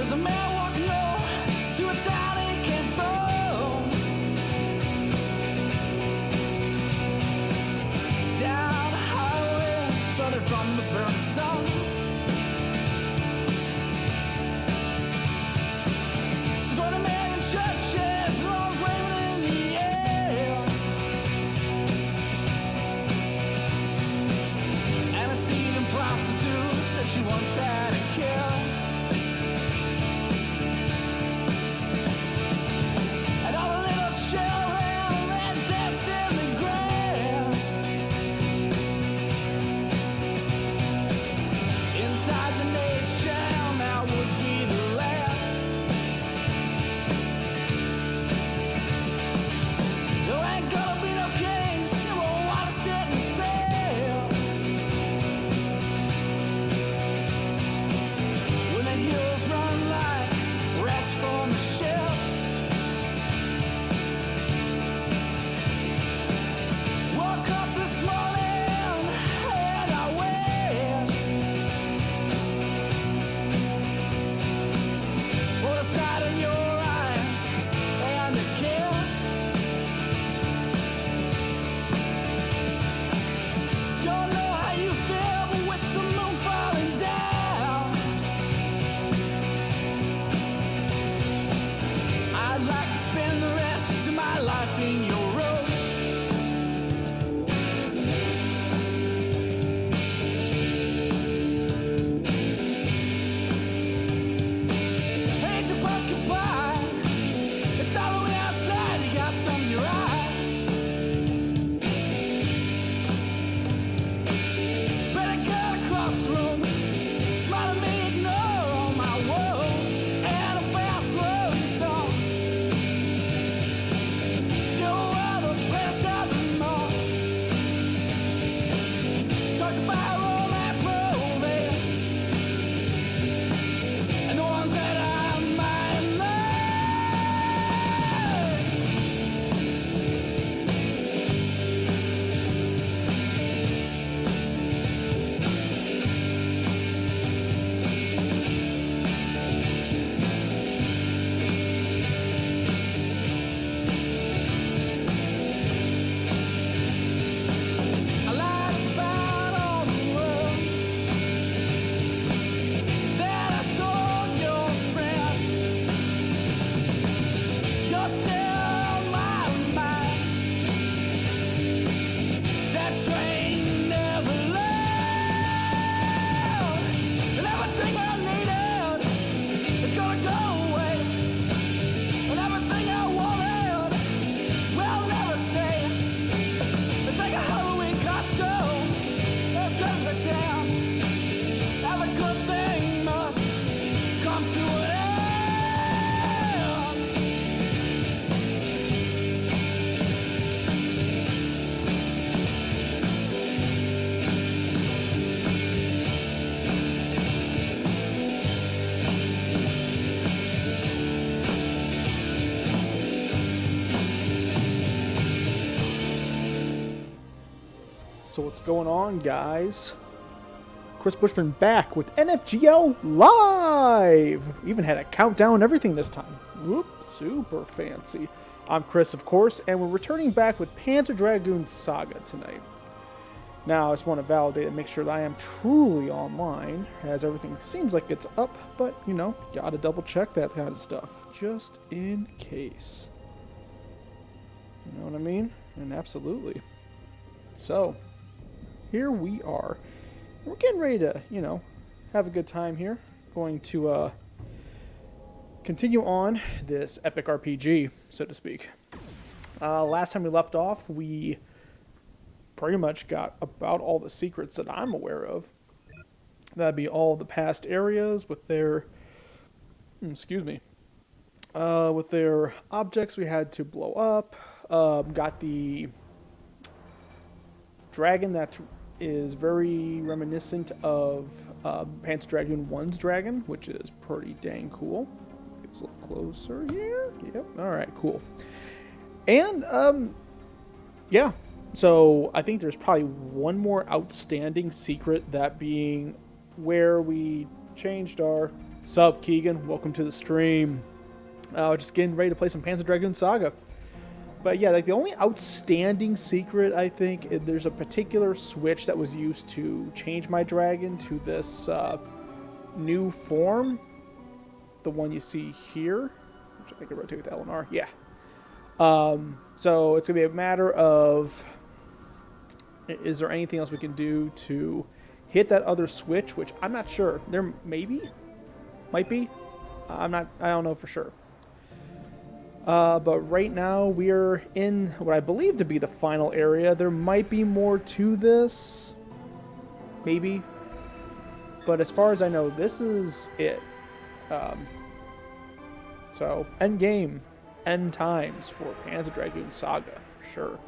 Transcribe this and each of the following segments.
There's a man walking over to a town he came from. Down the highway, started from the burning sun. She's going to million churches, and arms waving in the air. And a seething prostitute said she once had a kill. And all the little children ran dance in the grass. Inside the nation, that would be the last. There ain't gonna be no kings, you won't wanna sit and sail. When the heroes run like rats from the ship. Woke up this morning and I went. Put a sight in your eyes and a kiss. Don't know how you feel, but with the moon falling down, I'd like to spend the rest of my life in your room. Ain't a pumpkin pie, it's Halloween outside, you got some in your eye. Better get across the room, smile at me, ignore all my woes, and a bathroom stall. No other place at the mall. Talk about romance movie, and the ones that I might love. I lied about all the world that I told your friend. You're still on my mind. That train never left. And everything I needed is gonna go away. And everything I wanted will never stay. It's like a Halloween costume. It goes back down. Every good thing must come to an end. So what's going on, guys? Chris Bushman back with NFGL Live! Even had a countdown and everything this time. Whoop, super fancy. I'm Chris, of course, and we're returning back with Panzer Dragoon Saga tonight. Now, I just want to validate and make sure that I am truly online, as everything seems like it's up, but, you know, gotta double check that kind of stuff, just in case. You know what I mean? And absolutely. So, here we are. We're getting ready to, you know, have a good time here. Going to continue on this epic RPG, so to speak. Last time we left off, we pretty much got about all the secrets that I'm aware of. That'd be all the past areas with their, with their objects we had to blow up. Got the dragon that is very reminiscent of Panzer Dragoon 1's dragon, which is pretty dang cool. Let's look closer here. Yep. All right, cool. And, yeah. So I think there's probably one more outstanding secret, that being where we changed our Sup, Keegan? Welcome to the stream. Just getting ready to play some Panzer Dragoon Saga. But yeah, like the only outstanding secret, I think, there's a particular switch that was used to change my dragon to this new form. The one you see here, which I think I rotate with LNR. Yeah. So it's going to be a matter of, is there anything else we can do to hit that other switch, which I'm not sure. There might be. I don't know for sure. But right now we are in what I believe to be the final area. There might be more to this. Maybe. But as far as I know, this is it. So, end game. End times for Panzer Dragoon Saga, for sure.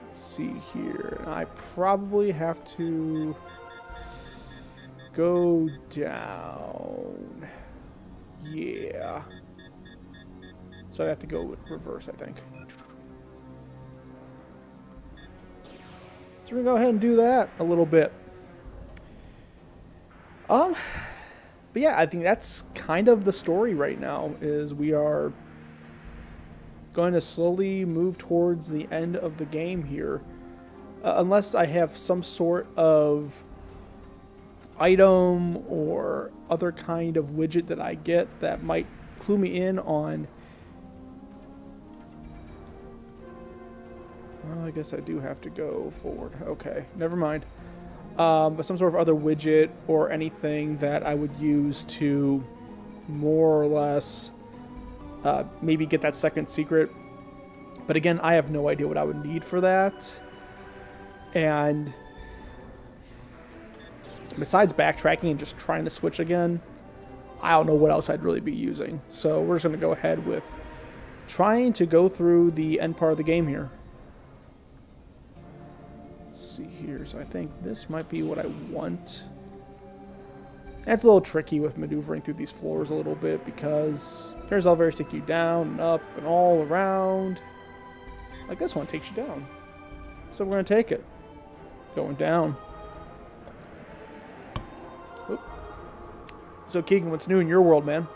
Let's see here. I probably have to go down. Yeah. So I have to go with reverse, I think. So we're going to go ahead and do that a little bit. But yeah, I think that's kind of the story right now, is we are going to slowly move towards the end of the game here. Unless I have some sort of item or other kind of widget that I get that might clue me in on. Well, I guess I do have to go forward. Okay, never mind. But some sort of other widget or anything that I would use to more or less maybe get that second secret. But again, I have no idea what I would need for that. And besides backtracking and just trying to switch again, I don't know what else I'd really be using. So we're just going to go ahead with trying to go through the end part of the game here. Let's see here. So I think this might be what I want. That's a little tricky with maneuvering through these floors a little bit, because there's elevators take you down and up and all around. Like this one takes you down. So we're going to take it. Going down. Oop. So Keegan, what's new in your world, man?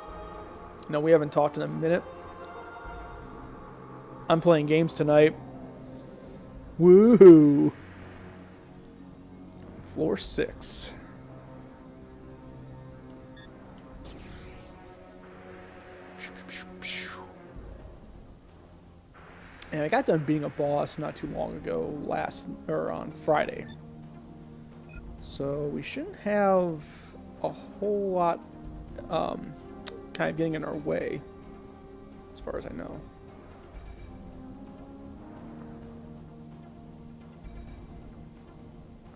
No, we haven't talked in a minute. I'm playing games tonight. Woohoo! Floor 6. And I got done being a boss not too long ago, on Friday. So we shouldn't have a whole lot kind of getting in our way, as far as I know.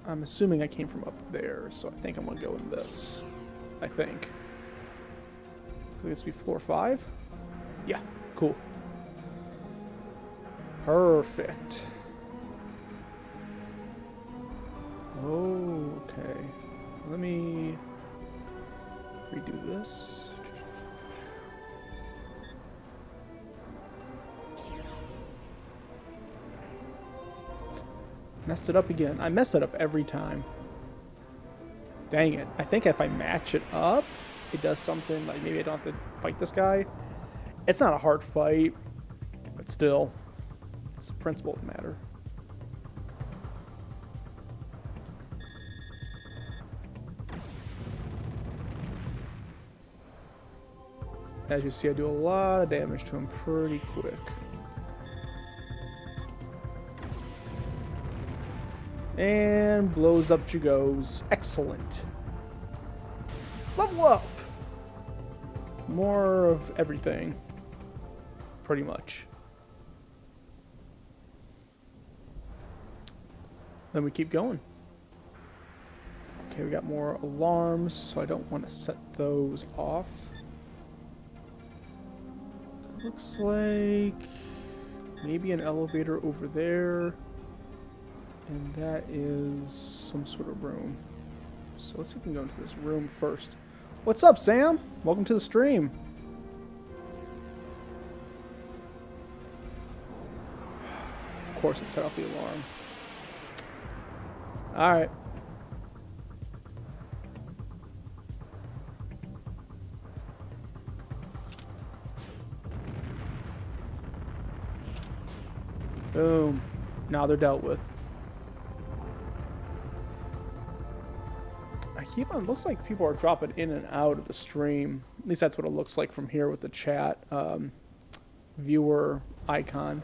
I'm assuming I came from up there, so I think I'm going to go in this. I think. So it's be floor 5? Yeah, cool. Perfect. Oh, okay. Let me redo this. Messed it up again. I mess it up every time. Dang it. I think if I match it up, it does something like maybe I don't have to fight this guy. It's not a hard fight, but still, it's the principle of the matter. As you see, I do a lot of damage to him pretty quick. And blows up she goes. Excellent. Level up! More of everything. Pretty much. Then we keep going. Okay, we got more alarms, so I don't want to set those off. Looks like maybe an elevator over there. And that is some sort of room. So let's see if we can go into this room first. What's up, Sam? Welcome to the stream. Of course it set off the alarm. Alright. Boom. Now they're dealt with. I keep on. Looks like people are dropping in and out of the stream. At least that's what it looks like from here with the chat viewer icon.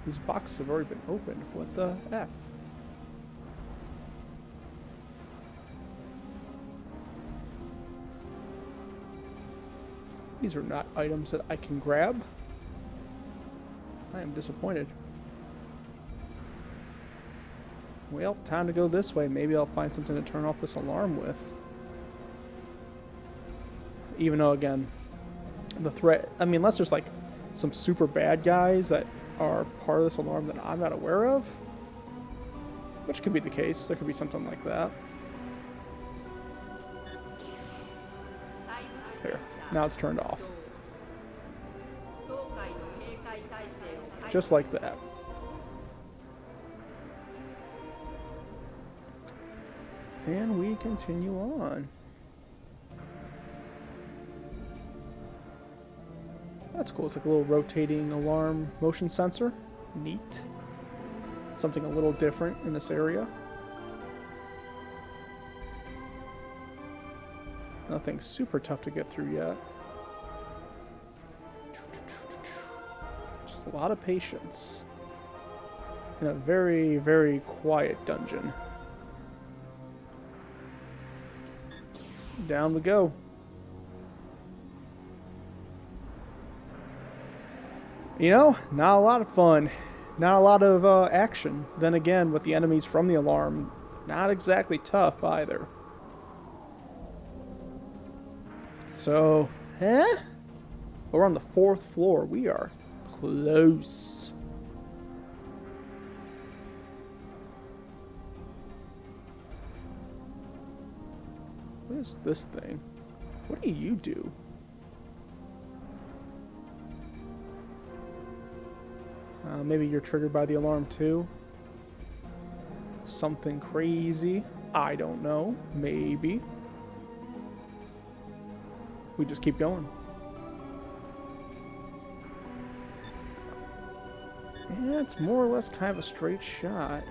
These boxes have already been opened. What the F? These are not items that I can grab. I am disappointed. Well, time to go this way. Maybe I'll find something to turn off this alarm with. Even though, again, the threat... I mean, unless there's, like, some super bad guys that are part of this alarm that I'm not aware of. Which could be the case. There could be something like that. There. Now it's turned off. Just like that. And we continue on. That's cool. It's like a little rotating alarm motion sensor. Neat. Something a little different in this area. Nothing super tough to get through yet. Just a lot of patience. In a very, very quiet dungeon. Down we go. You know, not a lot of fun. Not a lot of action. Then again, with the enemies from the alarm, not exactly tough either. So, we're on the 4th floor. We are close. What is this thing? What do you do? Maybe you're triggered by the alarm too. Something crazy. I don't know. Maybe. We just keep going. Yeah, it's more or less kind of a straight shot.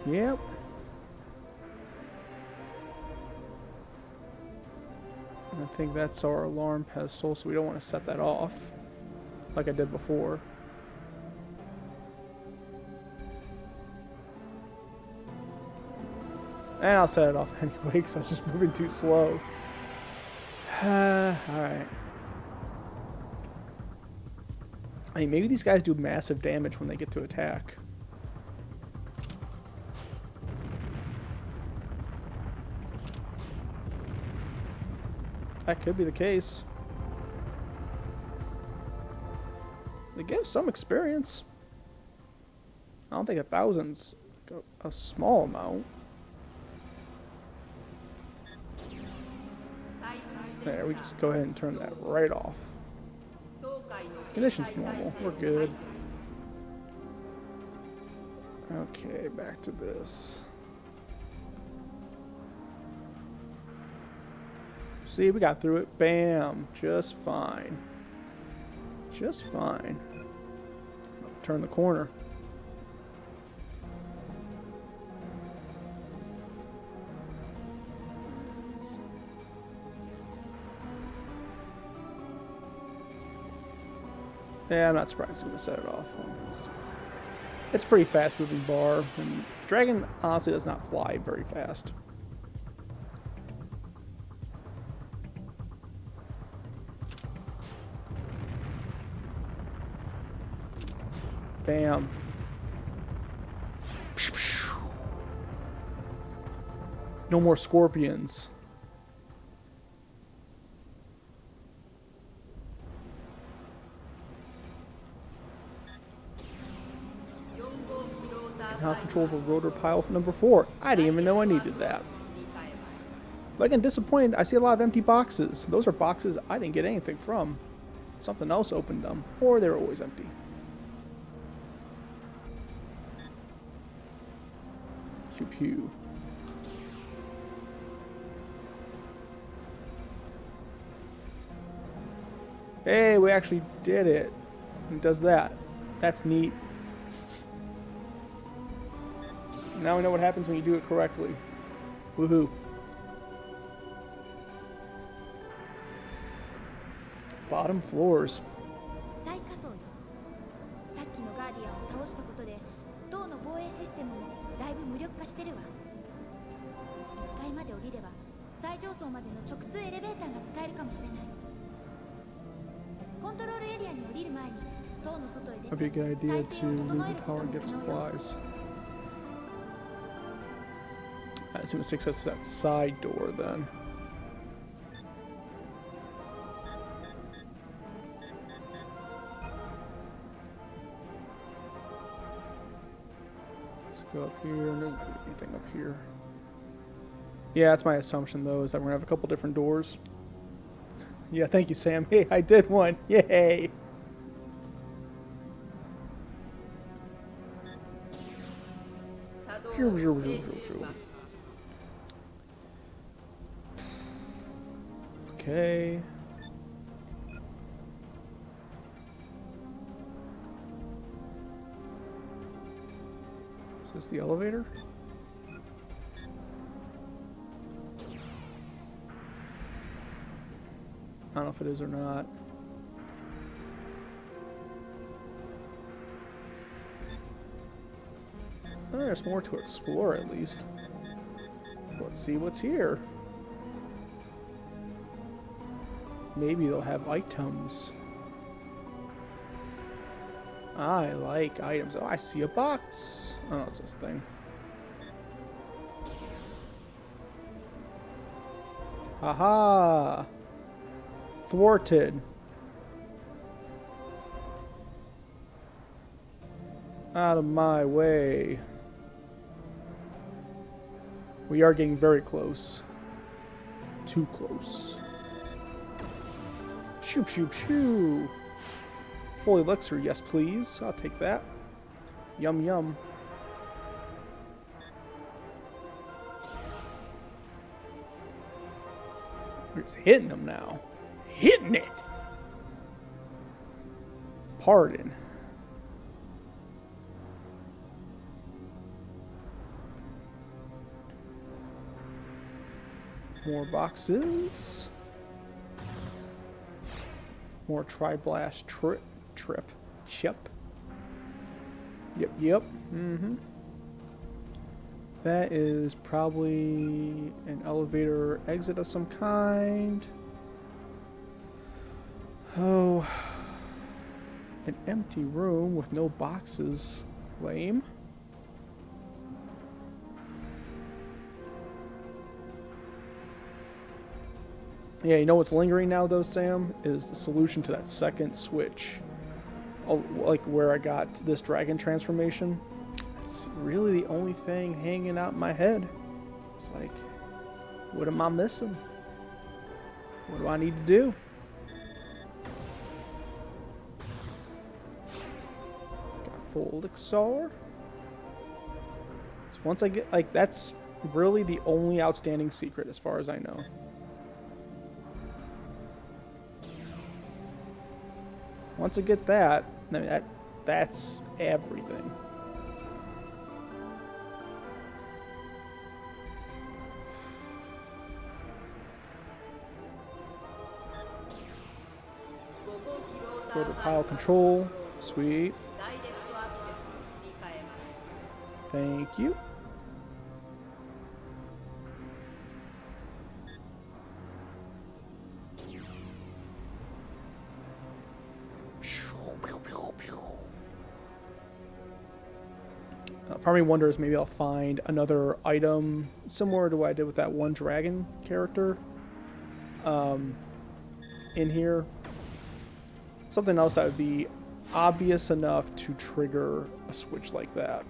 Yep. I think that's our alarm pedestal, so we don't want to set that off like I did before. And I'll set it off anyway because I was just moving too slow. Alright. I mean, maybe these guys do massive damage when they get to attack. That could be the case. They give some experience. I don't think 1,000's a small amount. There, we just go ahead and turn that right off. Conditions normal. We're good. Okay, back to this. See, we got through it. Bam. Just fine. Just fine. Turn the corner. Yeah, I'm not surprised it's going to set it off. It's a pretty fast-moving bar, and Dragon honestly does not fly very fast. Bam. No more scorpions. Now control over rotor pile number 4. I didn't even know I needed that. But again, disappointed. I see a lot of empty boxes. Those are boxes I didn't get anything from. Something else opened them. Or they were always empty. Pew pew. Hey, we actually did it. It does that. That's neat. Now we know what happens when you do it correctly. Woohoo. Bottom floors. 最下層よ。さっきのガーディアンを倒したことで塔の防衛システムもだいぶ無力化してるわ。1階まで降りれば最上層までの直通エレベーターが使えるかもしれない。コントロールエリアに降りる前に塔の外へ That'd be a 出て good idea 体 to 制を leave 整え the るこ tower と and も get 可能よ。 supplies. I assume it takes us to that side door then. Let's go up here. There doesn't have anything up here. Yeah, that's my assumption though, is that we're gonna have a couple different doors. Yeah, thank you, Sam. Hey, I did one. Yay! Okay. Is this the elevator? I don't know if it is or not. Oh, there's more to explore at least. Let's see what's here. Maybe they'll have items. I like items. Oh, I see a box. Oh, it's this thing. Haha! Thwarted. Out of my way. We are getting very close. Too close. Shoop, shoop, shoo. Full elixir, yes please. I'll take that. Yum, yum. We're just hitting them now. Hitting it! Pardon. More boxes. More tri-blast trip. Yep. Yep. Mm-hmm. That is probably an elevator exit of some kind. Oh. An empty room with no boxes. Lame. Yeah, you know what's lingering now though, Sam? Is the solution to that second switch. Oh, like where I got this dragon transformation. It's really the only thing hanging out in my head. It's like, what am I missing? What do I need to do? Got full elixir. So once I get, like, that's really the only outstanding secret as far as I know. Once I get that, I mean, that's everything. Go to pile control. Sweet. Thank you. Part of me wonders maybe I'll find another item similar to what I did with that one dragon character in here. Something else that would be obvious enough to trigger a switch like that.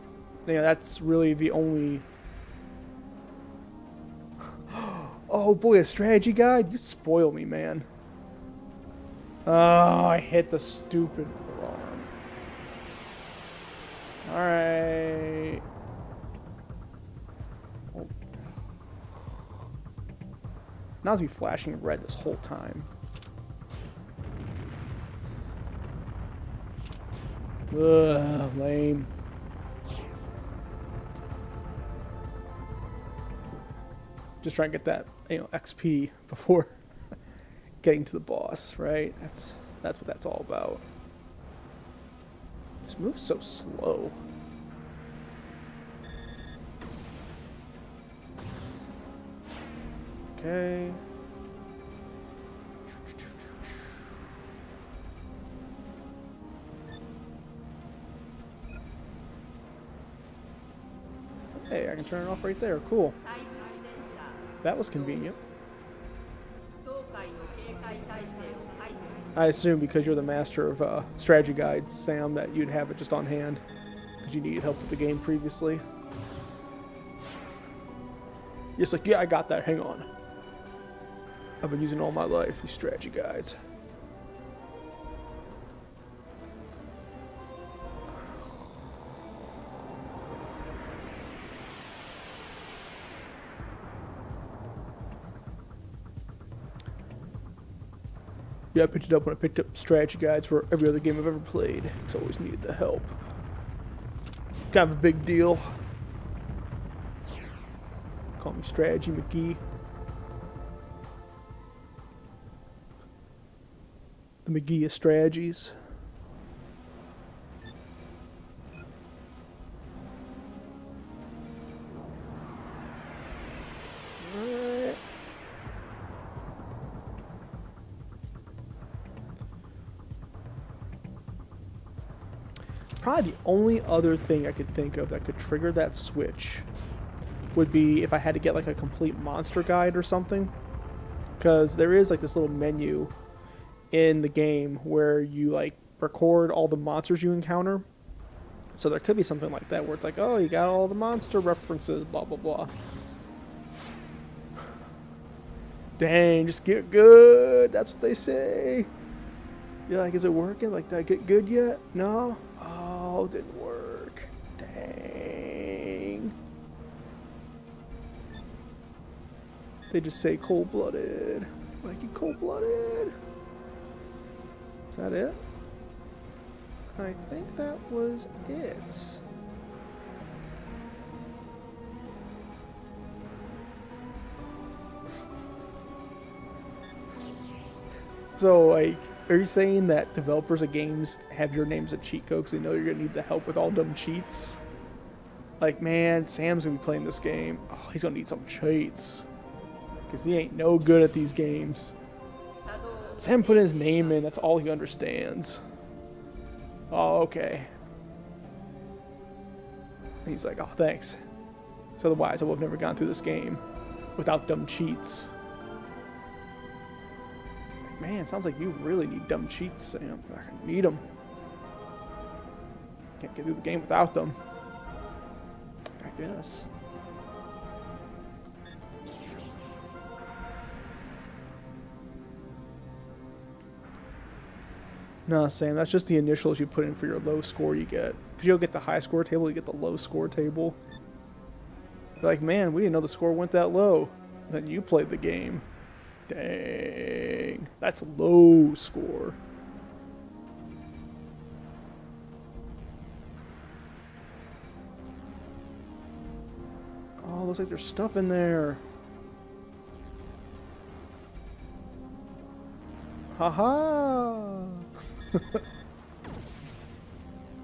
Yeah, that's really the only... Oh boy, a strategy guide? You spoil me, man. Oh, I hit the stupid alarm. Alright. Oh. Now it's be flashing red this whole time. Ugh, lame. Just try and get that, XP before getting to the boss, right? That's what that's all about. This move's so slow. Okay. Hey, I can turn it off right there. Cool. That was convenient. I assume because you're the master of strategy guides, Sam, that you'd have it just on hand because you needed help with the game previously. You're just like, yeah, I got that. Hang on. I've been using all my life these strategy guides. Yeah, I picked it up when I picked up strategy guides for every other game I've ever played, because I always needed the help. Kind of a big deal. Call me Strategy McGee. The McGee of strategies. Alright. Probably the only other thing I could think of that could trigger that switch would be if I had to get like a complete monster guide or something. Because there is like this little menu in the game where you like record all the monsters you encounter. So there could be something like that where it's like, oh, you got all the monster references, blah blah blah. Dang, just get good. That's what they say. You're like, is it working? Like, did I get good yet? No? Oh, it didn't work. Dang. They just say cold-blooded. Like, you cold-blooded. Is that it? I think that was it. So, like, are you saying that developers of games have your name as a cheat code because they know you're going to need the help with all dumb cheats? Like, man, Sam's going to be playing this game. Oh, he's going to need some cheats. Because he ain't no good at these games. Sam put his name in, that's all he understands. Oh, okay. And he's like, oh, thanks. So otherwise, I would have never gone through this game without dumb cheats. Man, sounds like you really need dumb cheats, Sam. I need them. Can't get through the game without them. I guess. No, Sam, that's just the initials you put in for your low score you get. Because you don't get the high score table, you get the low score table. You're like, man, we didn't know the score went that low. Then you played the game. Dang, that's low score. Oh, looks like there's stuff in there. Haha.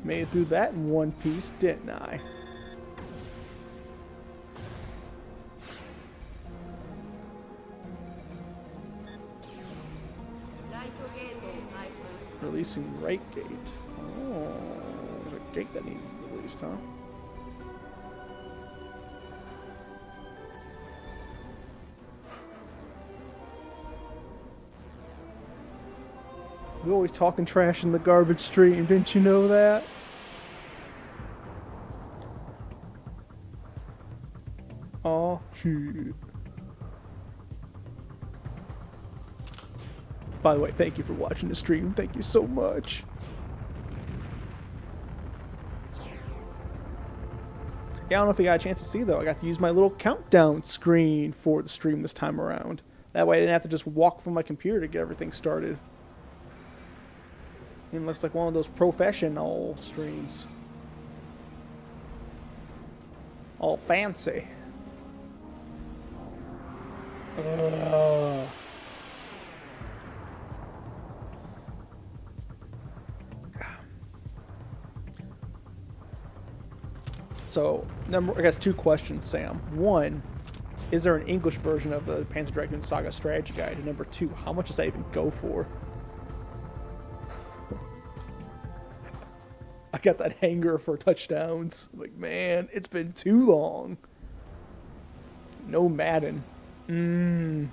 Made it through that in one piece, didn't I? Releasing right gate. Oh, there's a gate that needs released, huh? We're always talking trash in the garbage stream, didn't you know that? Oh, shoot. By the way, thank you for watching the stream. Thank you so much. Yeah, I don't know if you got a chance to see, though. I got to use my little countdown screen for the stream this time around. That way I didn't have to just walk from my computer to get everything started. It looks like one of those professional streams. All fancy. So, I guess 2 questions, Sam. 1, is there an English version of the Panzer Dragoon Saga strategy guide? And number 2, how much does that even go for? I got that hanger for touchdowns. Like, man, it's been too long. No Madden. Come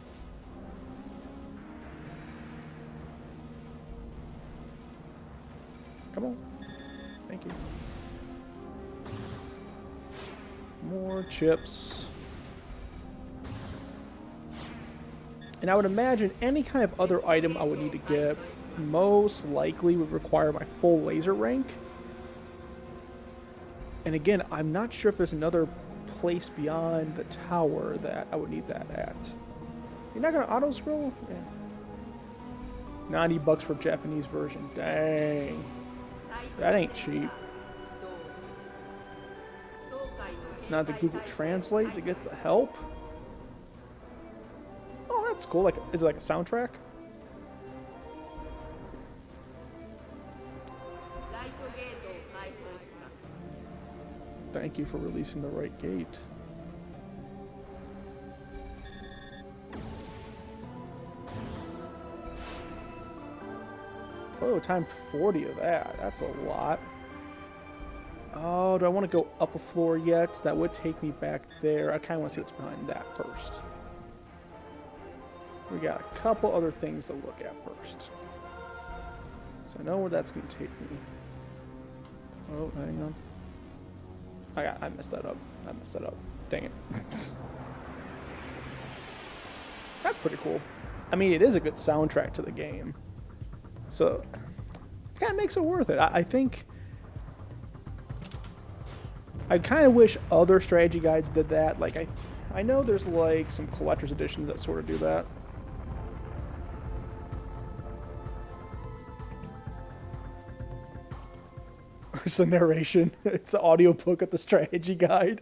on. Thank you. More chips. And I would imagine any kind of other item I would need to get most likely would require my full laser rank. And again, I'm not sure if there's another place beyond the tower that I would need that at. You're not going to auto-scroll? Yeah. $90 for Japanese version. Dang. That ain't cheap. Not to Google Translate to get the help. Oh, that's cool. Like, is it like a soundtrack? Thank you for releasing the right gate. Oh, times 40 of that. That's a lot. Oh, do I want to go up a floor yet? That would take me back there. I kind of want to see what's behind that first. We got a couple other things to look at first. So I know where that's going to take me. Oh, hang on. I messed that up. I messed that up. Dang it. That's pretty cool. I mean, it is a good soundtrack to the game. So, it kind of makes it worth it. I think... I kind of wish other strategy guides did that. Like, I know there's, like, some collector's editions that sort of do that. It's the narration. It's the audiobook of the strategy guide.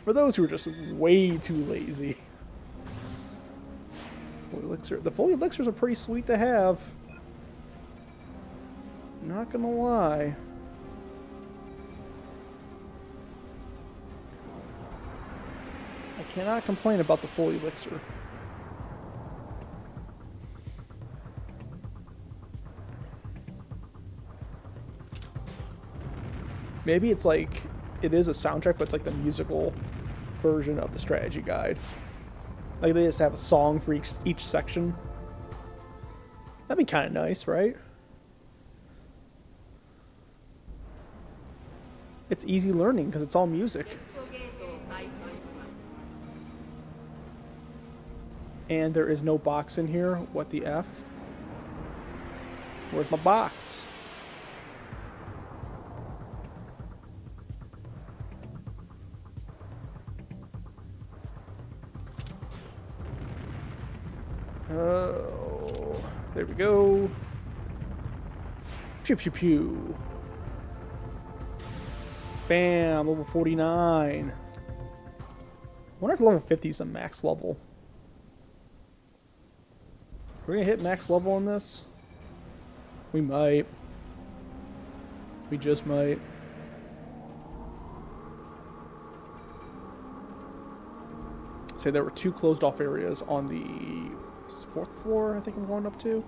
For those who are just way too lazy. Elixir. The full elixirs are pretty sweet to have. Not gonna lie. I cannot complain about the full elixir. Maybe it's like, it is a soundtrack, but it's like the musical version of the strategy guide. Like they just have a song for each section. That'd be kind of nice, right? It's easy learning because it's all music. And there is no box in here. What the F? Where's my box? Oh, there we go. Pew pew pew. Bam, level 49. I wonder if level 50 is the max level. We're gonna hit max level on this? We might. We just might. Say there were 2 closed off areas on the 4th floor, I think I'm going up to.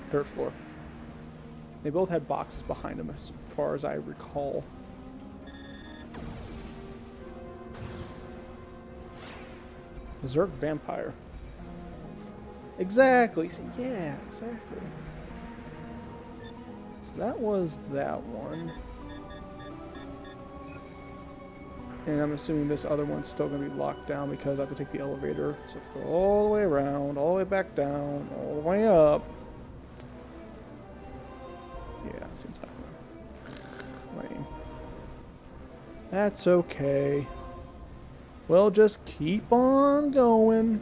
3rd floor. They both had boxes behind them as far as I recall. Berserk Vampire. Exactly. See, yeah, exactly. So that was that one. And I'm assuming this other one's still going to be locked down because I have to take the elevator. So let's go all the way around, all the way back down, all the way up. Yeah, see, it's not going to... Lame. That's okay. We'll just keep on going.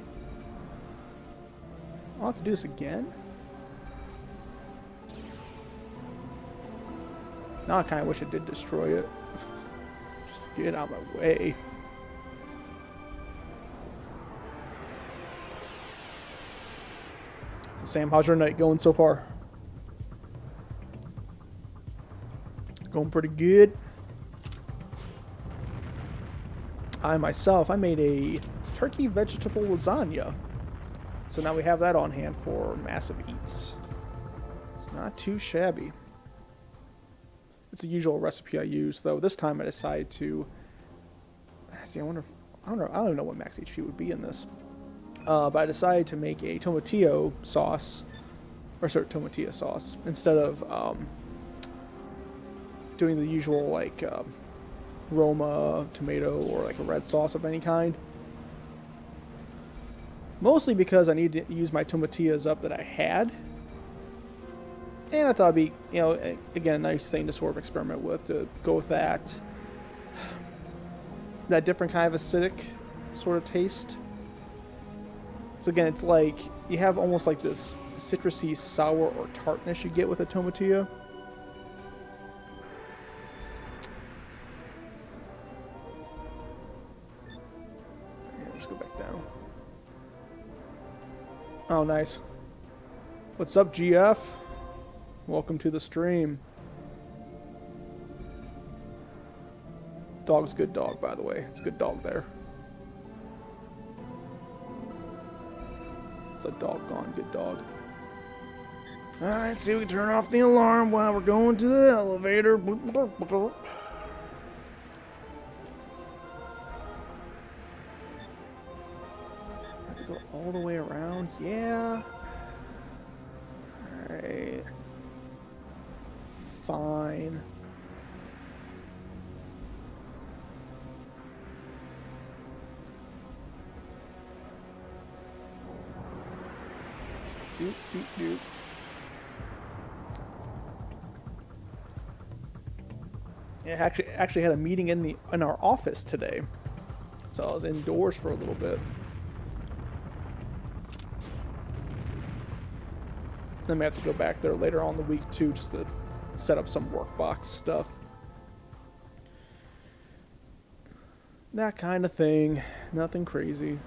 I'll have to do this again? Now I kind of wish it did destroy it. Just get it out of my way. Sam, how's your night going so far? Going pretty good. I made a turkey vegetable lasagna. So now we have that on hand for massive eats. It's not too shabby. It's the usual recipe I use, though this time I decided to... See, I don't even know what max HP would be in this. But I decided to make a tomatillo sauce, tomatillo sauce, instead of doing the usual, like, Roma tomato or like a red sauce of any kind. Mostly because I need to use my tomatillas up that I had. And I thought it'd be, you know, again, a nice thing to sort of experiment with, to go with that different kind of acidic sort of taste. So again, it's like, you have almost like this citrusy, sour, or tartness you get with a tomatillo. Go back down. Oh, nice. What's up, GF? Welcome to the stream. Dog's good dog, by the way. It's a good dog there. It's a doggone good dog. Alright, see if we can turn off the alarm while we're going to the elevator. Go all the way around, yeah. Alright. Fine. Doop, doop, doop. Yeah, actually had a meeting in our office today, so I was indoors for a little bit. Then we have to go back there later on in the week too, just to set up some workbox stuff. That kind of thing. Nothing crazy.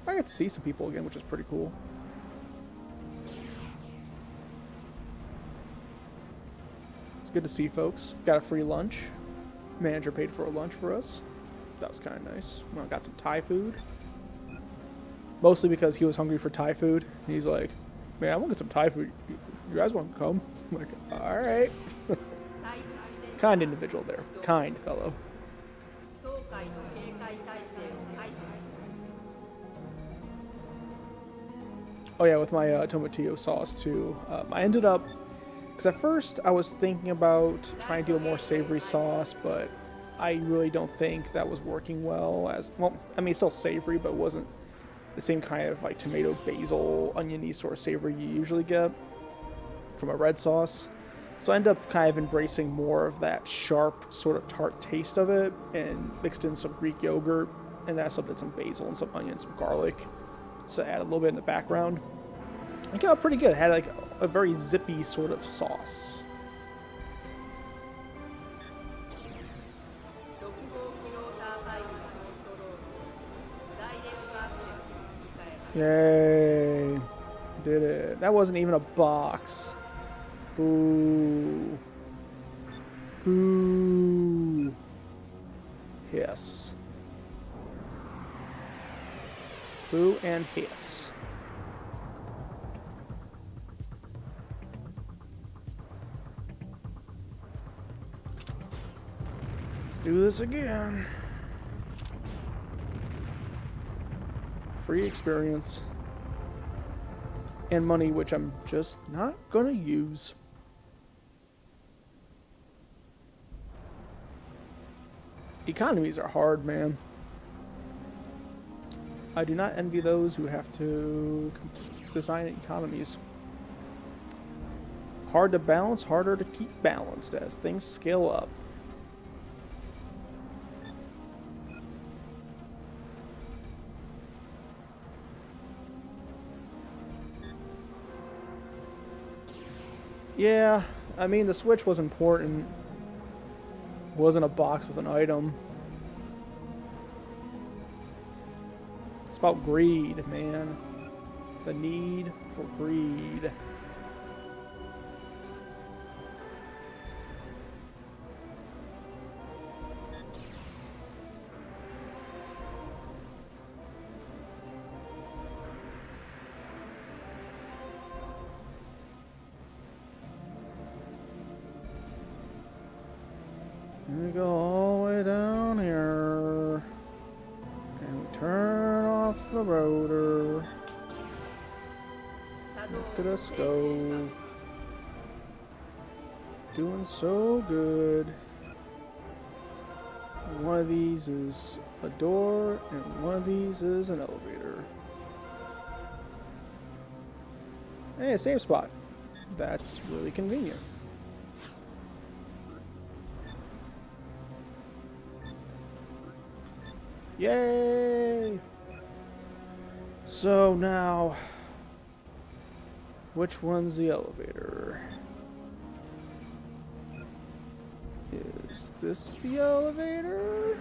I get to see some people again, which is pretty cool. It's good to see folks. Got a free lunch. Manager paid for a lunch for us. That was kind of nice. Well, got some Thai food. Mostly because he was hungry for Thai food. He's like, man, I want to get some Thai food. You guys want to come? I'm like, alright. Kind individual there. Kind fellow. Oh yeah, with my tomatillo sauce too. I ended up... Because at first I was thinking about trying to do a more savory sauce, but I really don't think that was working well as... Well, I mean, it's still savory, but it wasn't the same kind of like tomato, basil, oniony sort of savory you usually get from a red sauce. So I ended up kind of embracing more of that sharp sort of tart taste of it and mixed in some Greek yogurt, and then I still did some basil and some onion, some garlic, so add a little bit in the background. It came out pretty good. It had like a very zippy sort of sauce. Yay. Did it. That wasn't even a box. Boo. Boo. Hiss. Boo and hiss. Let's do this again. Free experience. And money, which I'm just not gonna use. Economies are hard, man. I do not envy those who have to design economies. Hard to balance, harder to keep balanced as things scale up. Yeah, I mean, the Switch was important. wasn't a box with an item. It's about greed, man. The need for greed. We go all the way down here, and we turn off the rotor. Look at us go, doing so good. One of these is a door, and one of these is an elevator. Hey, a save spot. That's really convenient. Yay! So now, which one's the elevator? Is this the elevator?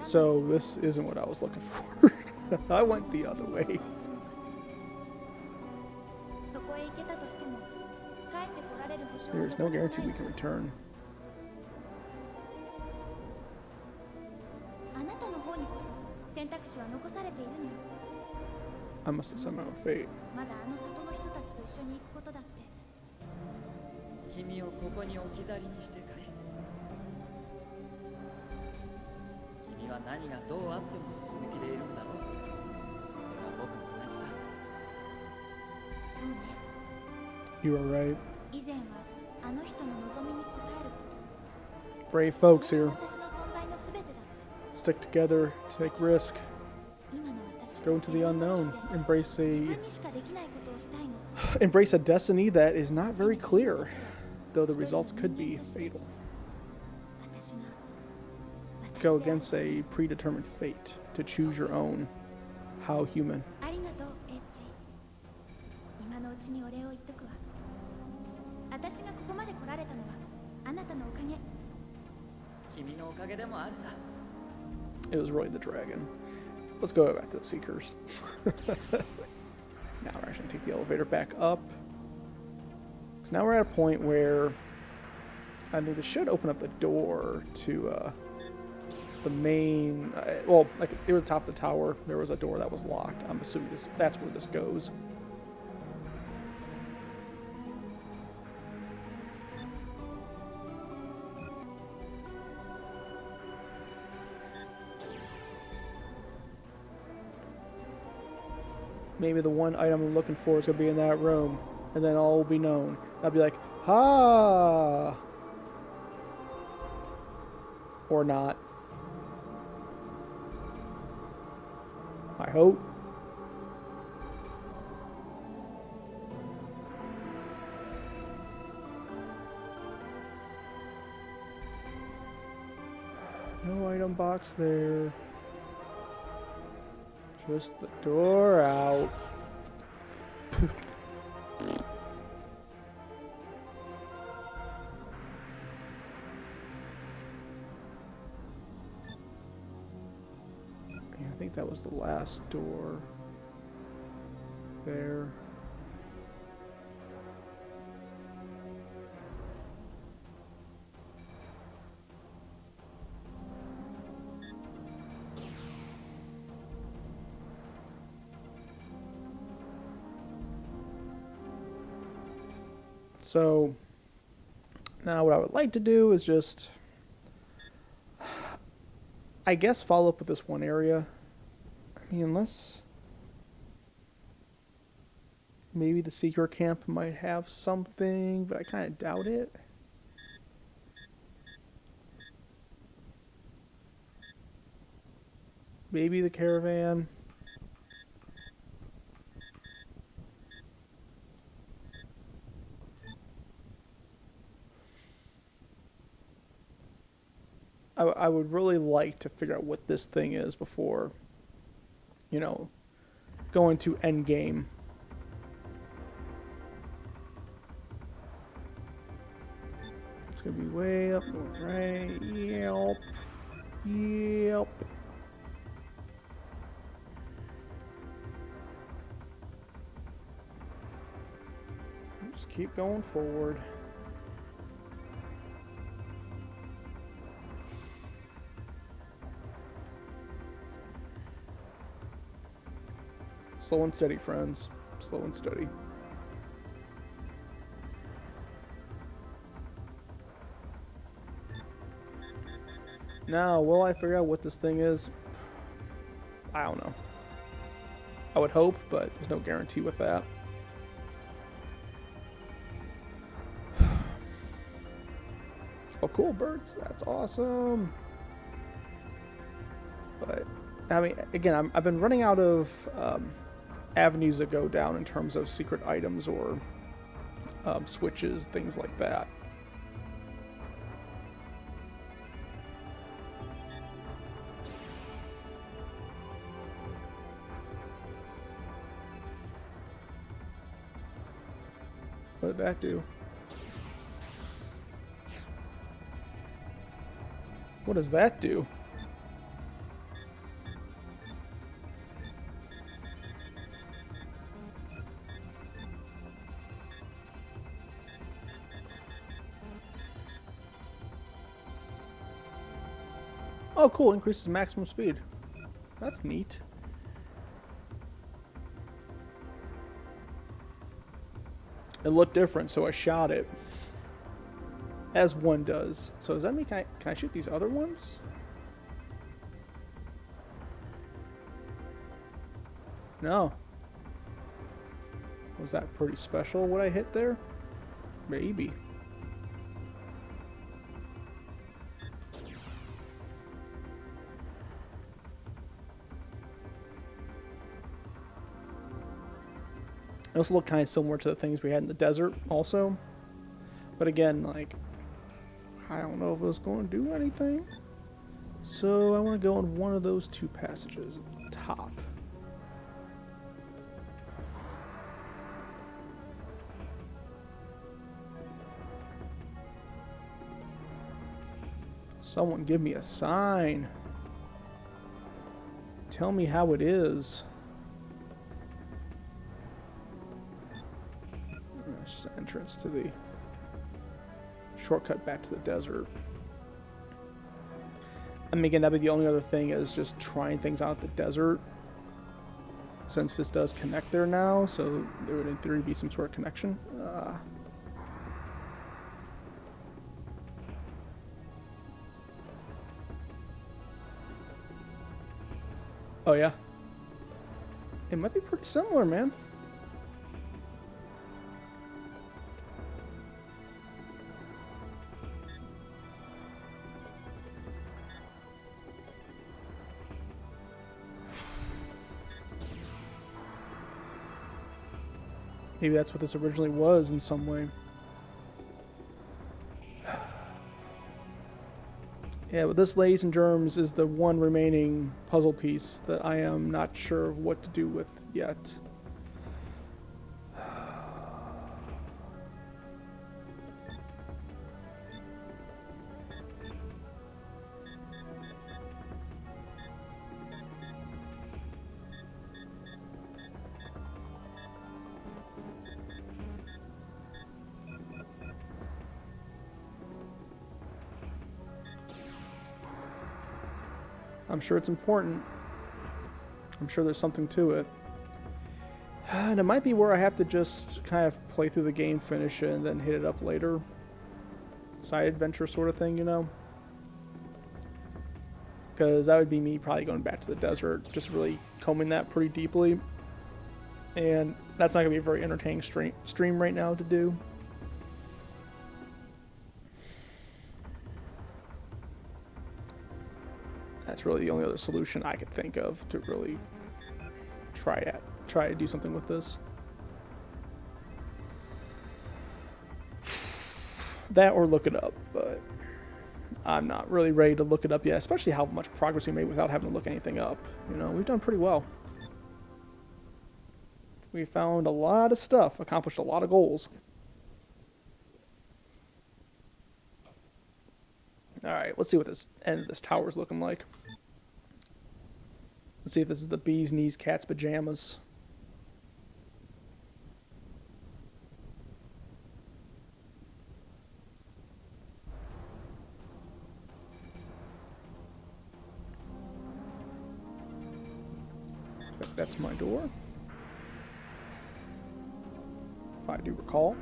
So this isn't what I was looking for. I went the other way. There's no guarantee we can return. I must have somehow fate. 君をここに置き去りにしてくれ。君は何がどうあっても進む気でいるんだろう。それは僕も同じさ。そうね。 You are right. 以前はあの人の望みに応えること。 Brave folks here. 私の存在のすべてだった。 Stick together, take risk, 今の私は go into the unknown, embrace 自 a 分にしかできないことをしたいの。 embrace a destiny that is not very clear, though the results could be fatal. 私が Go against a predetermined fate to choose your own. How human. ありがとう、エッジ。今のうちにお礼を言っとくわ。私がここまで来られたのはあなたのおかげ。君のおかげでもあるさ。 It was really the dragon. Let's go back to the Seekers. Now we're actually going to take the elevator back up. So now we're at a point where I think this should open up the door to the main... well, like near the top of the tower, there was a door that was locked. I'm assuming that's where this goes. Maybe the one item I'm looking for is going to be in that room, and then all will be known. I'll be like, ha! Or not. I hope. No item box there. Just the door out. Yeah, I think that was the last door there. So now what I would like to do is just, I guess, follow up with this one area. I mean, unless maybe the Seeker camp might have something, but I kind of doubt it. Maybe the caravan. I would really like to figure out what this thing is before, you know, going to end game. It's gonna be way up north, right? Yep. Yep. Just keep going forward. Slow and steady, friends. Slow and steady. Now, will I figure out what this thing is? I don't know. I would hope, but there's no guarantee with that. Oh, cool, birds. That's awesome. But, I mean, again, I've been running out of avenues that go down in terms of secret items or switches, things like that. What did that do? What does that do? Oh, cool. Increases maximum speed. That's neat. It looked different, so I shot it. As one does. So does that mean can I shoot these other ones? No. Was that pretty special what I hit there? Maybe. It also looked kind of similar to the things we had in the desert also. But again, like, I don't know if it was going to do anything. So I want to go in one of those two passages at the top. Someone give me a sign. Tell me how it is. It's just an entrance to the shortcut back to the desert. I mean, again, that'd be the only other thing is just trying things out at the desert. Since this does connect there now, so there would in theory be some sort of connection. Oh yeah. It might be pretty similar, man. Maybe that's what this originally was in some way. Yeah, but this, ladies and germs, is the one remaining puzzle piece that I am not sure what to do with yet. I'm sure it's important. I'm sure there's something to it. And it might be where I have to just kind of play through the game, finish it, and then hit it up later. Side adventure sort of thing, you know? Because that would be me probably going back to the desert, just really combing that pretty deeply. And that's not going to be a very entertaining stream right now to do. That's really the only other solution I could think of to really try to do something with this. That or look it up, but I'm not really ready to look it up yet, especially how much progress we made without having to look anything up. You know, we've done pretty well. We found a lot of stuff, accomplished a lot of goals. Alright, let's see what this end of this tower is looking like. Let's see if this is the bee's knees cat's pajamas. I think that's my door. If I do recall.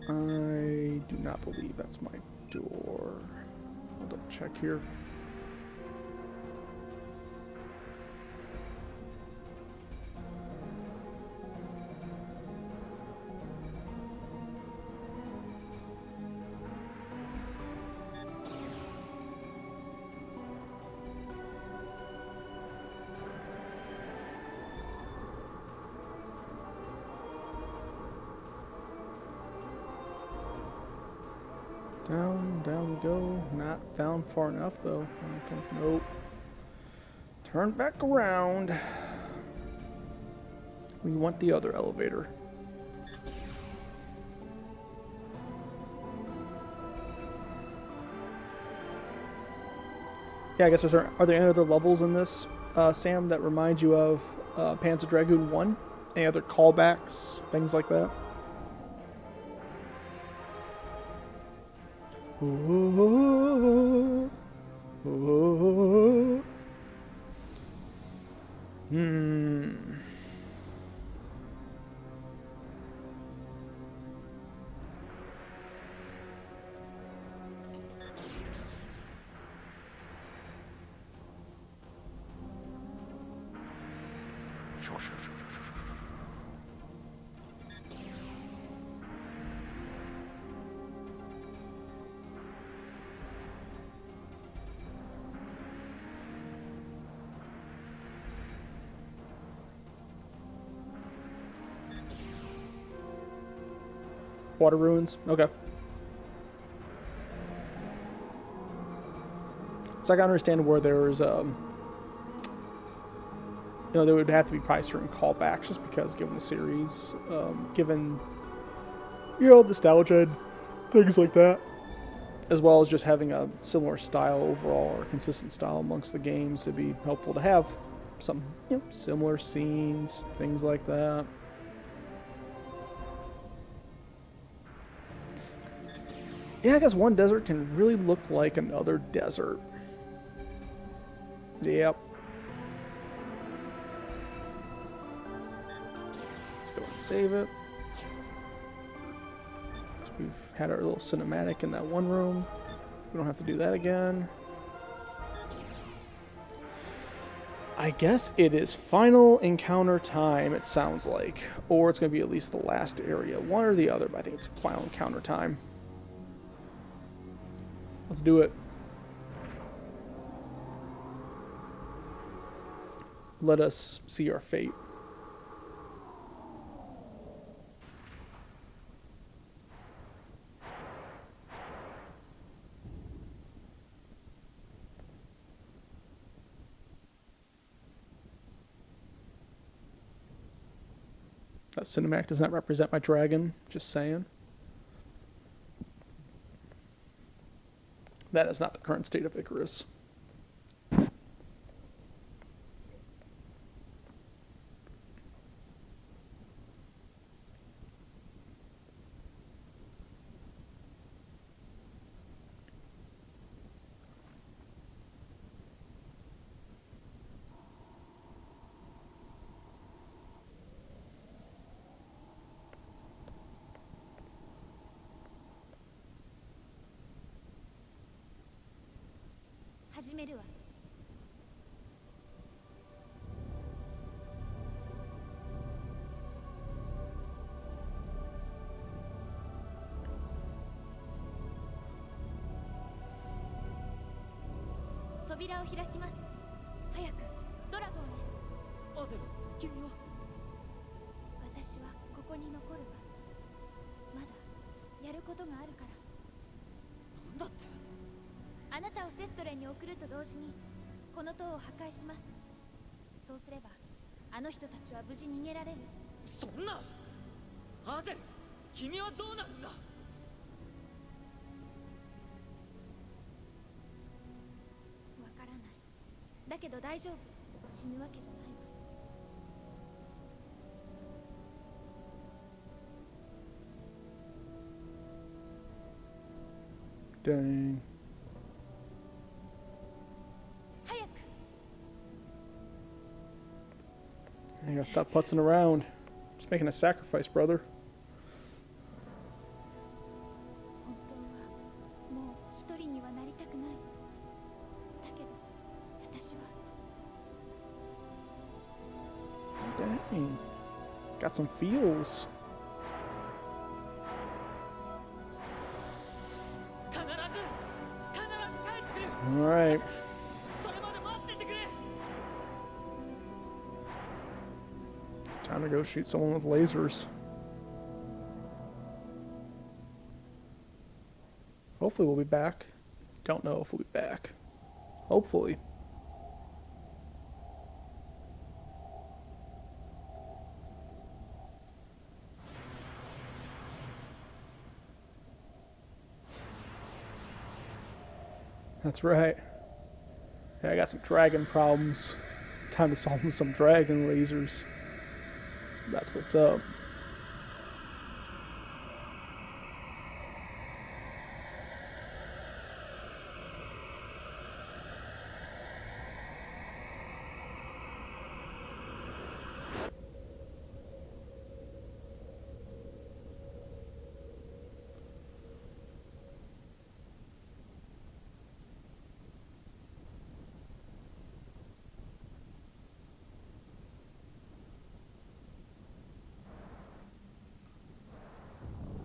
I do not believe that's my door. I'll double check here. Down we go. Not down far enough though. I don't think. Nope. Turn back around. We want the other elevator. Yeah, I guess are there any other levels in this, Sam, that remind you of Panzer Dragoon 1? Any other callbacks, things like that? Ooh, ooh, Water ruins. Okay. So I can understand where there's, you know, there would have to be probably certain callbacks just because given the series, given, you know, nostalgia and things like that, as well as just having a similar style overall or consistent style amongst the games. It'd be helpful to have some, you know, similar scenes, things like that. Yeah, I guess one desert can really look like another desert. Yep. Let's go and save it. We've had our little cinematic in that one room. We don't have to do that again. I guess it is final encounter time, it sounds like. Or it's going to be at least the last area. One or the other, but I think it's final encounter time. Let's do it. Let us see our fate. That cinematic does not represent my dragon, just saying. That is not the current state of Icarus.扉を開きます。早くドラゴンへ。アゼル、君は。私はここに残ことがあるから。なんだって。あなたをセストレンに送ると同時にこの塔を破壊します。そうすればあの人たちは無事逃げられる。そんな。ハーゼル、君はどうなるんだ。わからない。だけど大丈夫。死ぬわけじゃないわ。Dang. 早く。 You gotta stop putzing around. Just making a sacrifice, brother. 本当はもう一人にはなりたくない。だけど私は。 Dang. Got some feels. 必ず帰ってくる。 Alright. それまで待っててくれ。 Time to go shoot someone with lasers. Hopefully we'll be back. Don't know if we'll be back. Hopefully. That's right. Yeah, I got some dragon problems. Time to solve some dragon lasers. That's what's up.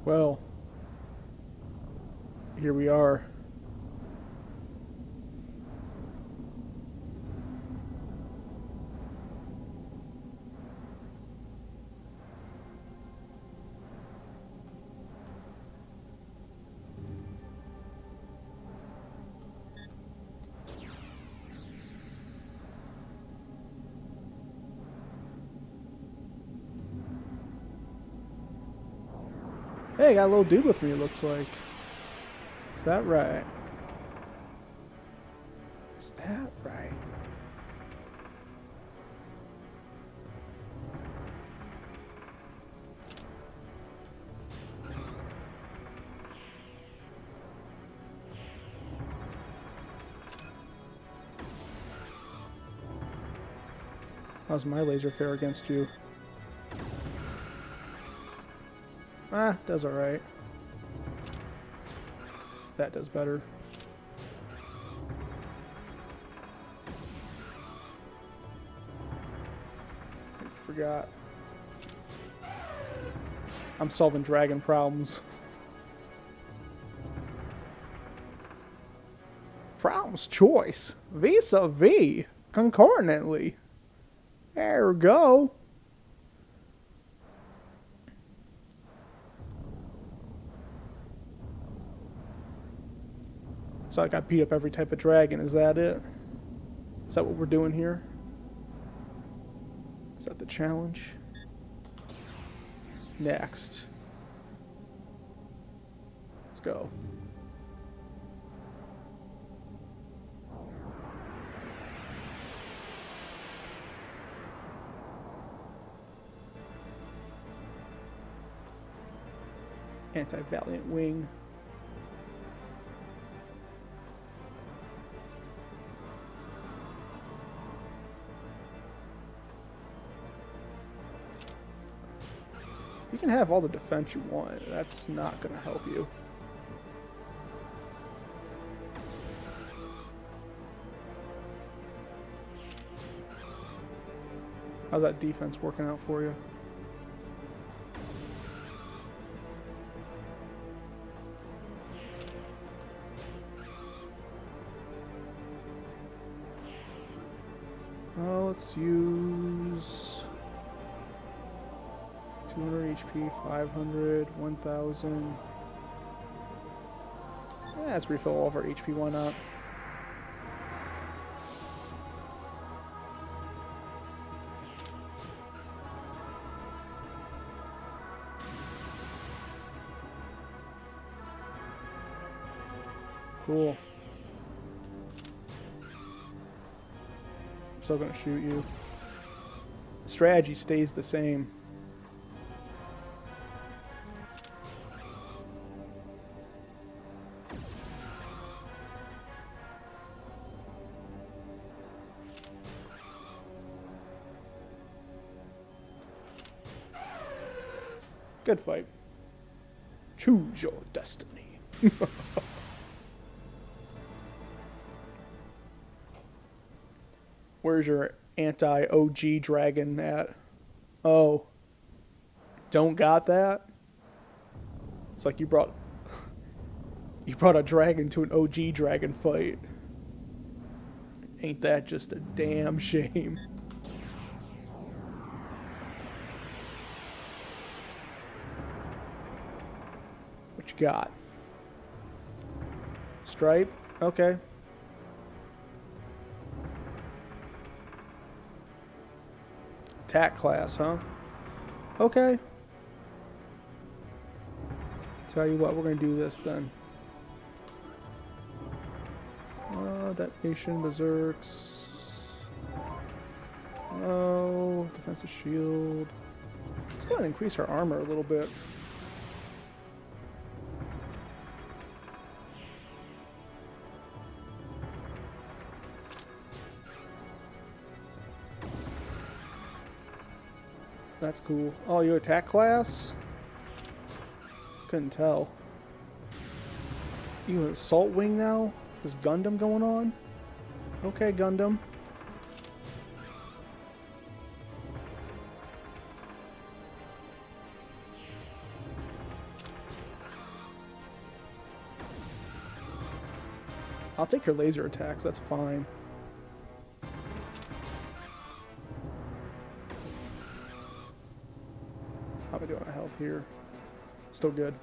Well, here we are. Hey, I got a little dude with me, it looks like. Is that right? Is that right? How's my laser fare against you? Ah, does alright. That does better. Forgot. I'm solving dragon problems. Problems choice. Vis-a-vis. Concordantly. There we go. So I got beat up every type of dragon. Is that it? Is that what we're doing here? Is that the challenge? Next. Let's go. Anti-Valiant Wing. You can have all the defense you want. That's not going to help you. How's that defense working out for you? Let's use 200 HP, 500, 1000. Let's refill all of our HP, why not? Cool. I'm still gonna shoot you. Strategy stays the same. Good fight. Choose your destiny. Where's your anti-OG dragon at? Oh. Don't got that? It's like you brought a dragon to an OG dragon fight. Ain't that just a damn shame? What you got? Stripe? Okay. Attack class, huh? Okay. Tell you what, we're gonna do this then. Detonation, berserks. Oh, defensive shield. Let's go ahead and increase our armor a little bit. That's cool. Oh, you attack class? Couldn't tell. You an assault wing now? Is Gundam going on? Okay, Gundam. I'll take your laser attacks, that's fine. How am I doing on health here? Still good.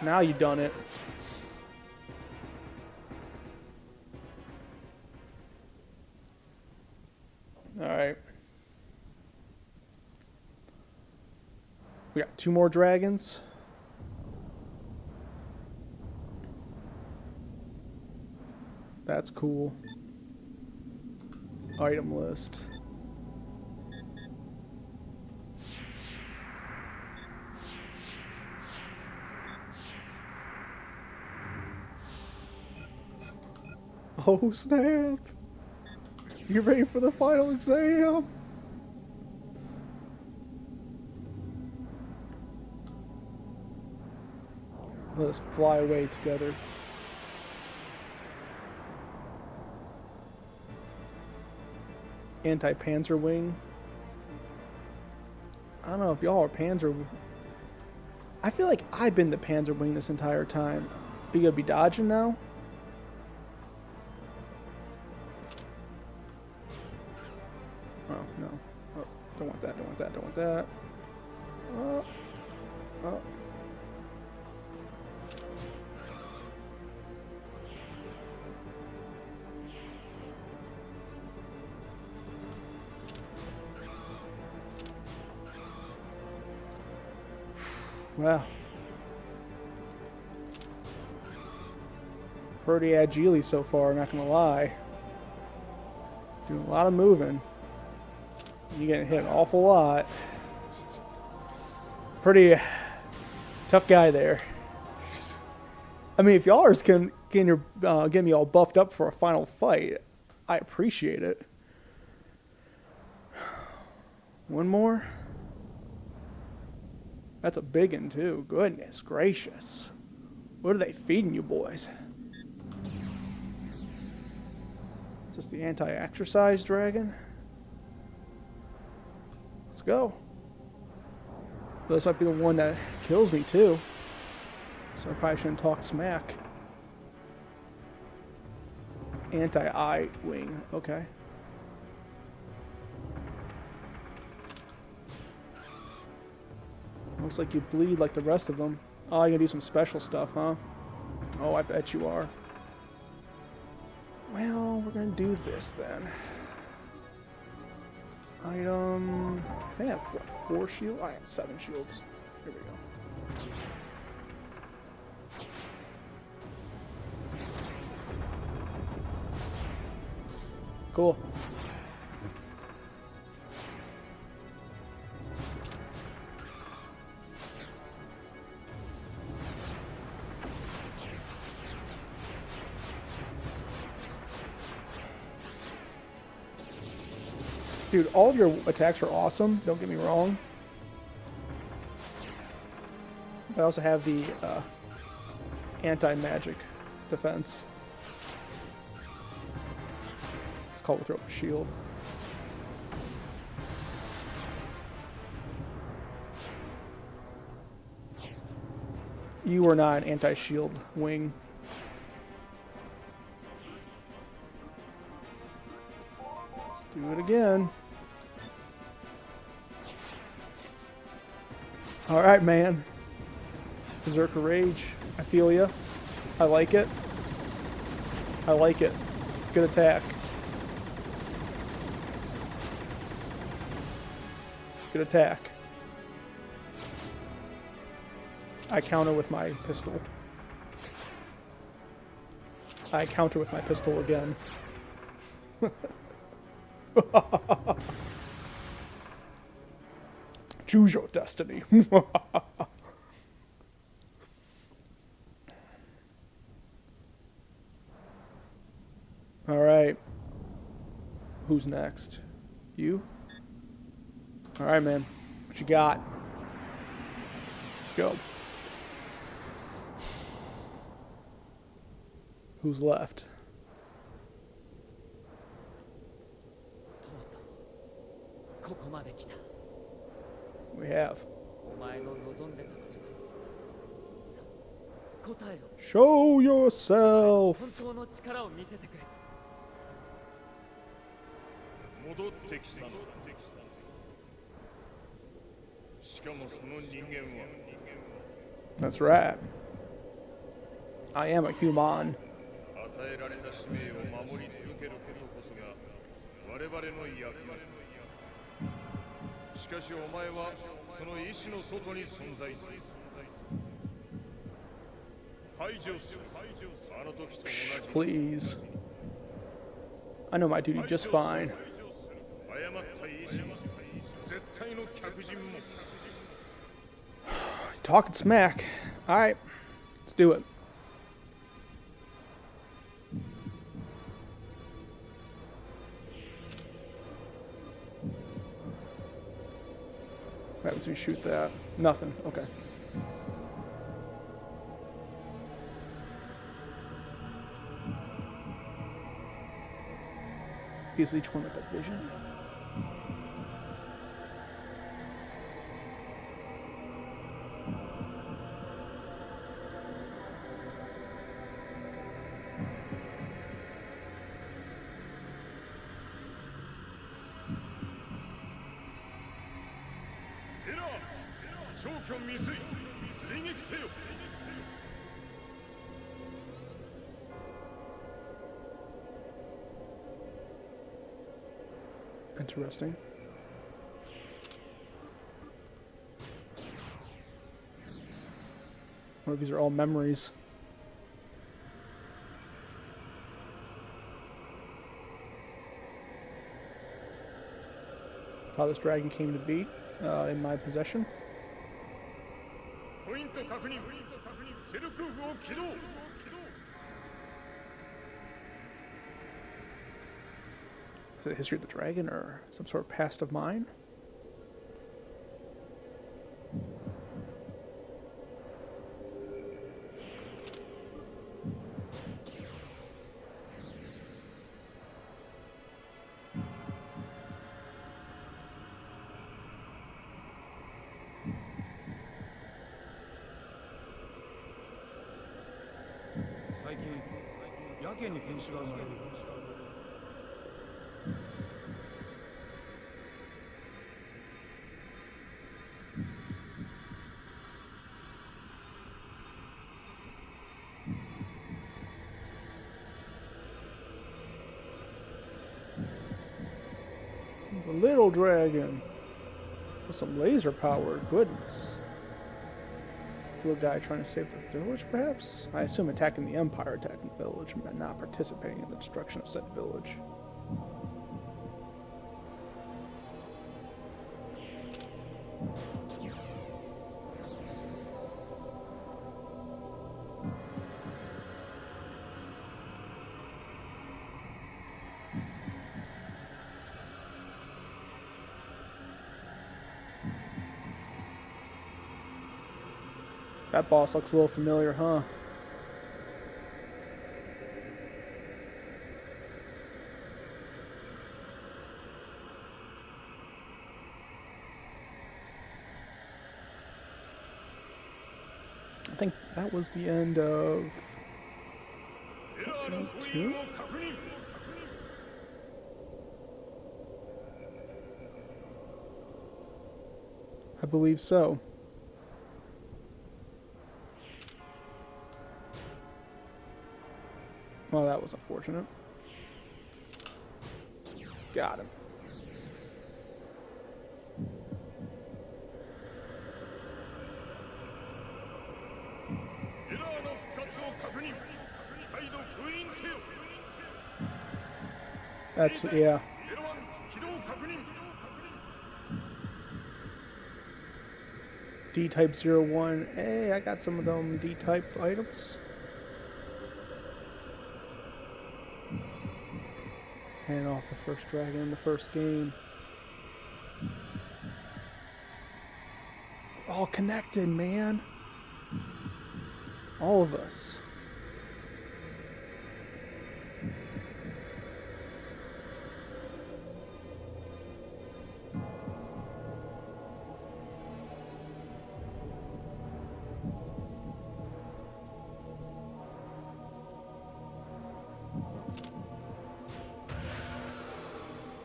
Now you done it. Alright. We got 2 more dragons. That's cool. Item list. Oh snap! You ready for the final exam? Let us fly away together. Anti-Panzer wing. I don't know if y'all are Panzer. I feel like I've been the Panzer wing this entire time. Are you gonna be dodging now? Oh no! Oh, don't want that! Don't want that! Don't want that! Oh, oh. Wow. Pretty agile so far, not gonna lie. Doing a lot of moving. You're getting hit an awful lot. Pretty tough guy there. I mean, if y'all are getting me all buffed up for a final fight, I appreciate it. One more. That's a big one, too. Goodness gracious. What are they feeding you boys? Is this the anti-exercise dragon? Let's go. This might be the one that kills me, too. So I probably shouldn't talk smack. Anti-eye wing. Okay. Looks like you bleed like the rest of them. Oh, you're gonna do some special stuff, huh? Oh, I bet you are. Well, we're gonna do this then. Item... I have, what, 4 shields? I have 7 shields. Here we go. Cool. Dude, all of your attacks are awesome, don't get me wrong. I also have the anti-magic defense. It's called throw up a shield. You are not an anti-shield wing. Let's do it again. All right, man. Berserker Rage. I feel ya. I like it. I like it. Good attack. Good attack. I counter with my pistol. I counter with my pistol again. Choose your destiny. All right. Who's next? You? All right, man. What you got? Let's go. Who's left? とうとうここまで来た。 We have. お前の望んでた場所だ。さあ、答えろ。 Show yourself. 本当の力を見せてくれ。戻ってきたのだ。しかもその人間は That's right. I am a human. 与えられた使命を守り続けることこそが我々の役目。しかしお前はその意志の外に存在する。排除する。あの時と同じ。 Please. I know my duty just fine. 誤った意志も絶対の客人も。 Talking smack. All right. Let's do it. What happens when you shoot that? Nothing. Okay. Is each one like a vision? Interesting. Or these are all memories. How this dragon came to be in my possession. ポイント確認。セルプーフを起動。 Is it a history of the dragon or some sort of past of mine? little dragon with some laser power. Goodness. Little guy trying to save the village, perhaps? I assume attacking the Empire, attacking the village, but not participating in the destruction of said village. That boss looks a little familiar, huh? I think that was the end of 2. I believe so. Well, that was unfortunate. Got him. That's, yeah. D-type 01. Hey, I got some of them D-type items. And off the first dragon in the first game. All connected, man. All of us.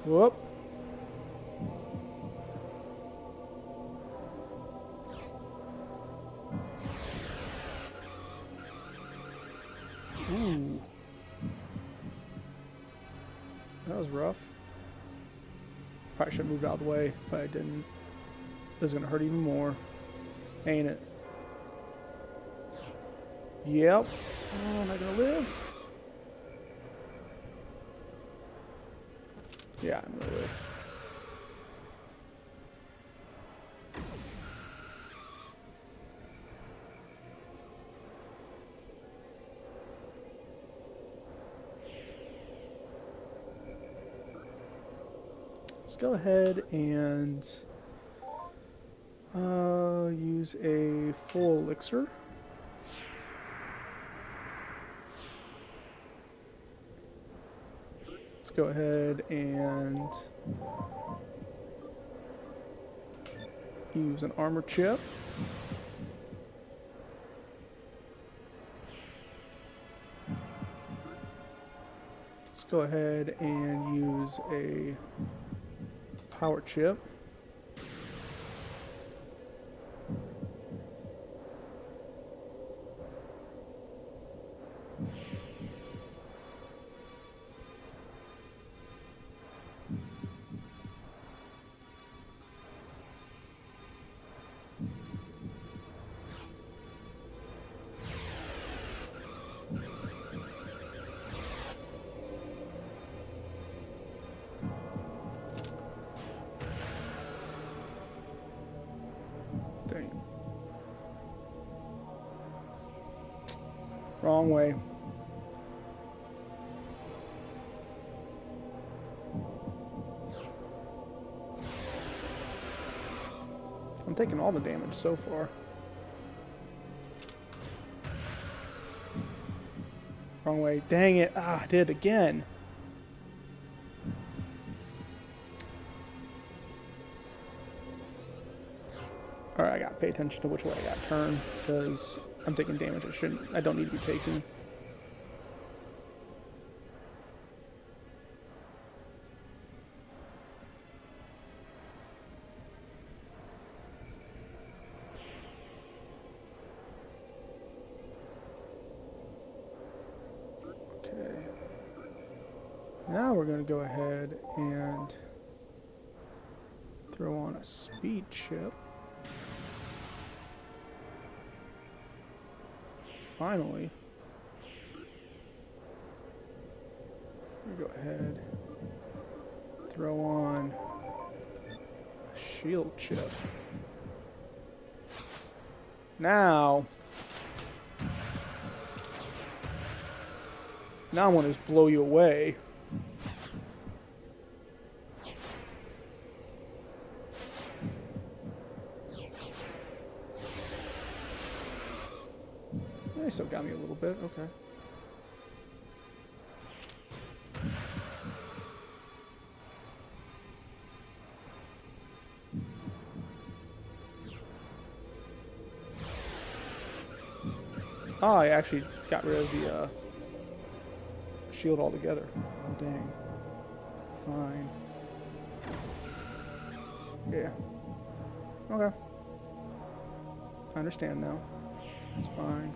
Whoop. Ooh. That was rough. Probably should have moved out of the way, but I didn't. This is going to hurt even more. Ain't it? Yep. Oh, am I going to live? Yeah, I'm going to live. Let's go ahead and use a full elixir. Let's go ahead and use an armor chip. Let's go ahead and use a power chip. Dang. Wrong way. I'm taking all the damage so far. Wrong way. Dang it. Ah, I did it again. Alright, I gotta pay attention to which way I got turned, because I'm taking damage I don't need to be taking. Okay. Now we're gonna go ahead and Throw on a speed chip. Finally. We go ahead. Throw on a shield chip. Now I want to just blow you away. They still got me a little bit, okay. Oh, I actually got rid of the shield altogether. Oh, dang. Fine. Yeah. Okay. I understand now. That's fine.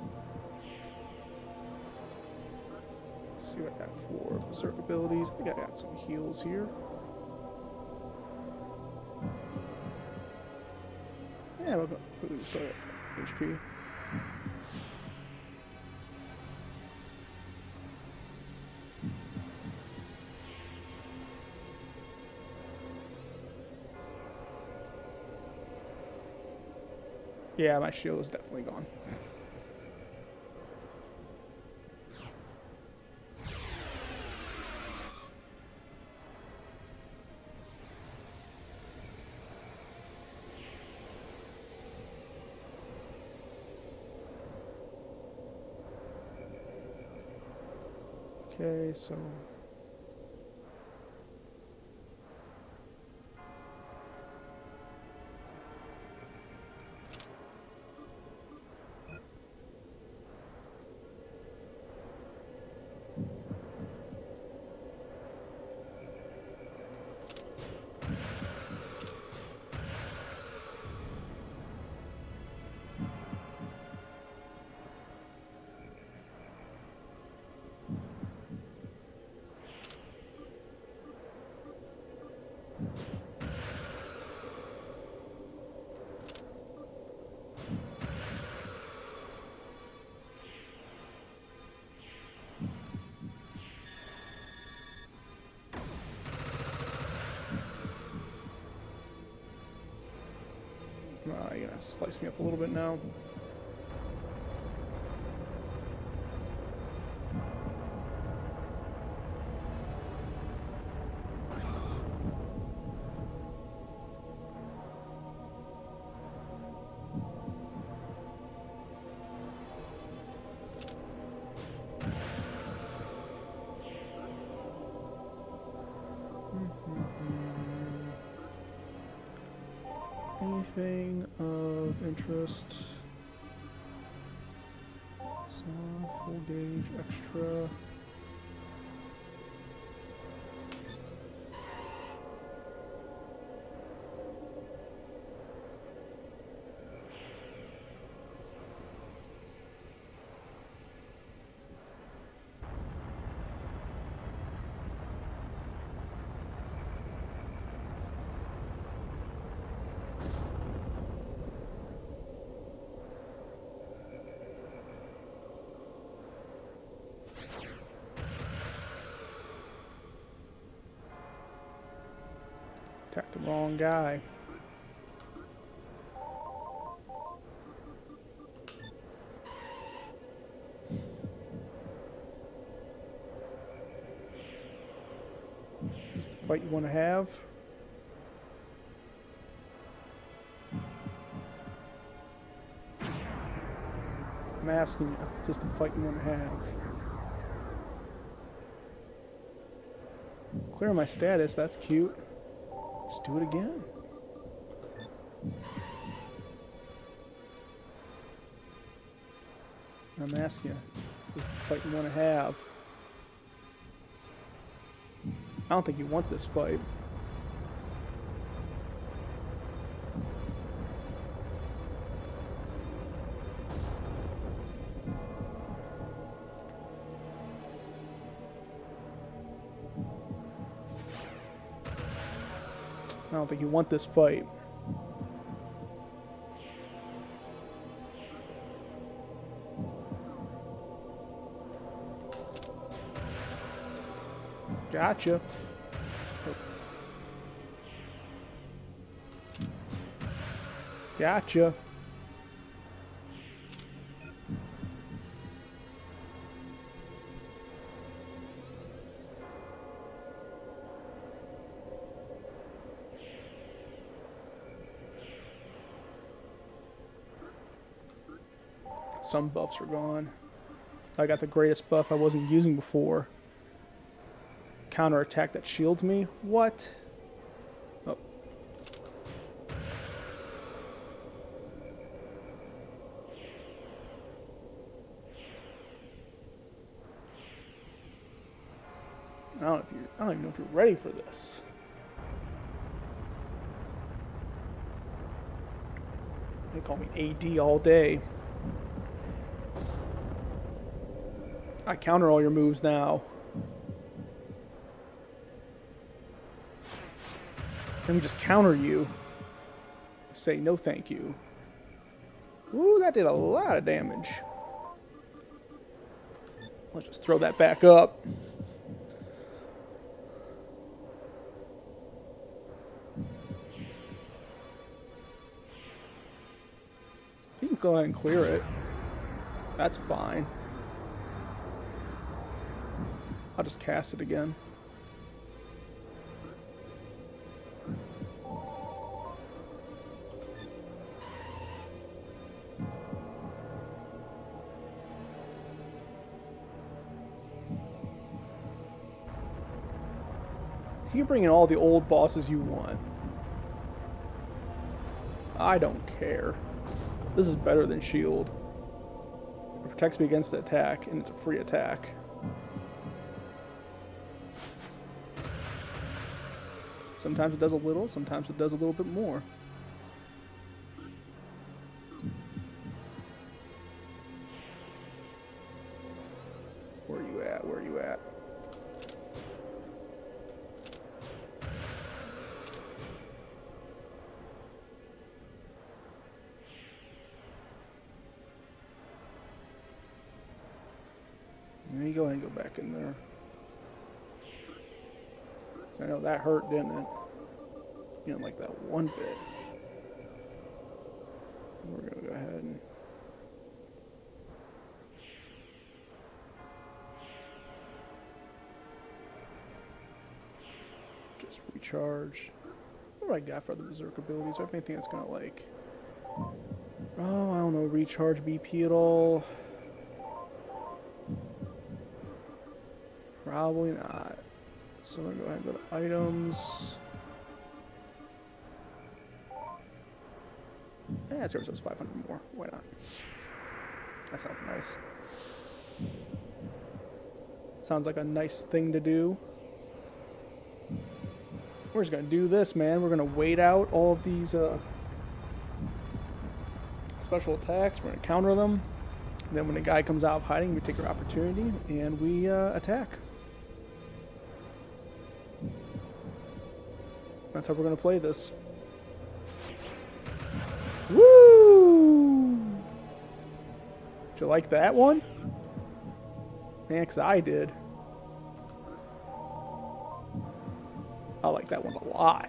Let's see what I got for berserk abilities. I think I got some heals here. Yeah, we'll quickly restore that HP. Yeah, my shield is definitely gone. Okay, so you're gonna slice me up a little bit now. Anything of interest? So, full gauge, extra. Attacked the wrong guy. Is the fight you want to have? I'm asking you, is this the fight you want to have? Clear my status, that's cute. Let's do it again. I'm asking you, is this the fight you want to have? I don't think you want this fight. I don't think you want this fight. Gotcha. Gotcha. Some buffs are gone. I got the greatest buff I wasn't using before. Counter attack that shields me? What? Oh. I don't even know if you're ready for this. They call me AD all day. I counter all your moves now. Let me just counter you. Say no thank you. Ooh, that did a lot of damage. Let's just throw that back up. You can go ahead and clear it. That's fine. I'll just cast it again. You bring in all the old bosses you want. I don't care. This is better than shield. It protects me against the attack, and it's a free attack. Sometimes it does a little, sometimes it does a little bit more. Where are you at? Where are you at? Let me go ahead and go back in there. I know that hurt, didn't it? You know, like that one bit. We're gonna go ahead and just recharge. What do I got for the Berserk abilities? Do I have anything that's gonna like? Oh, I don't know. Recharge BP at all? Probably not. So I'm going to go ahead and go to items. Yeah, it's going to 500 more. Why not? That sounds nice. Sounds like a nice thing to do. We're just going to do this, man. We're going to wait out all of these special attacks. We're going to counter them. And then when the guy comes out of hiding, we take our opportunity and we attack. That's how we're going to play this. Woo! Did you like that one? Man, 'cause I did. I like that one a lot.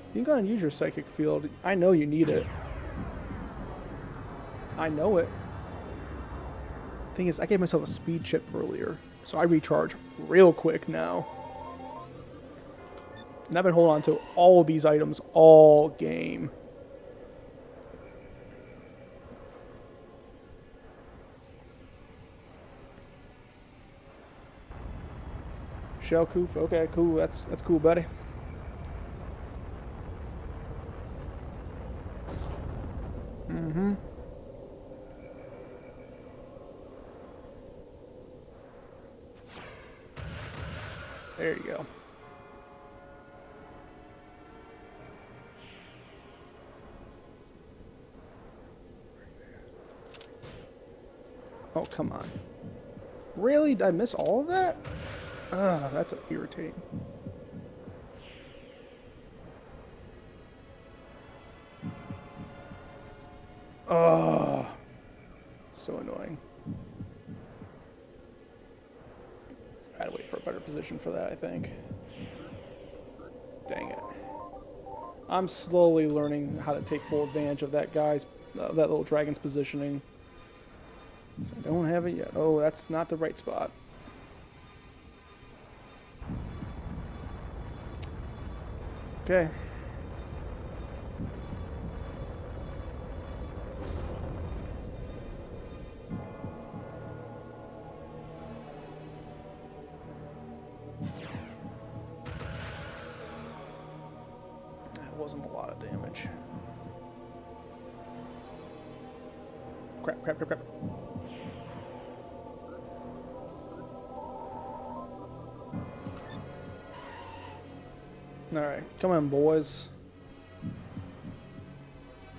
You can go ahead and use your psychic field. I know you need it. I know it. Thing is, I gave myself a speed chip earlier, so I recharge real quick now. And I've been holding on to all these items all game. Shell Coof, okay, cool. That's cool, buddy. Mm-hmm. There you go. Oh, come on. Really? Did I miss all of that? That's irritating. Oh, so annoying. I had to wait for a better position for that, I think. Dang it. I'm slowly learning how to take full advantage of that guy's, that little dragon's positioning. So I don't have it yet. Oh, that's not the right spot. Okay. That wasn't a lot of damage. Crap, crap, crap, crap. Alright, come on, boys.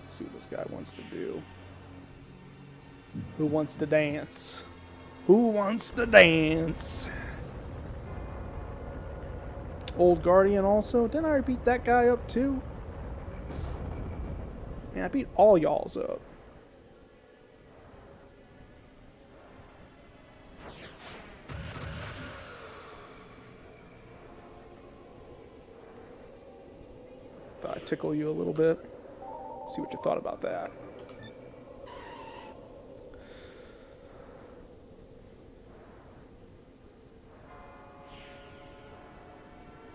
Let's see what this guy wants to do. Who wants to dance? Who wants to dance? Old Guardian also? Didn't I beat that guy up too? Man, I beat all y'alls up. Thought I'd tickle you a little bit. See what you thought about that.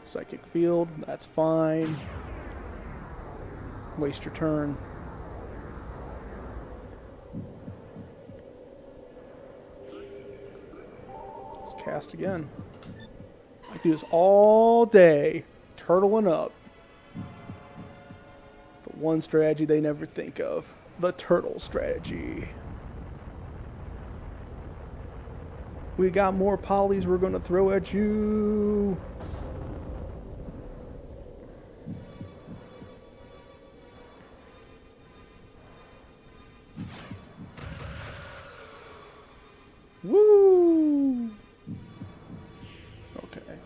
Psychic field, that's fine. Waste your turn. Let's cast again. I do this all day, turtling up. The one strategy they never think of. The turtle strategy. We got more polys we're gonna throw at you. Woo! Okay.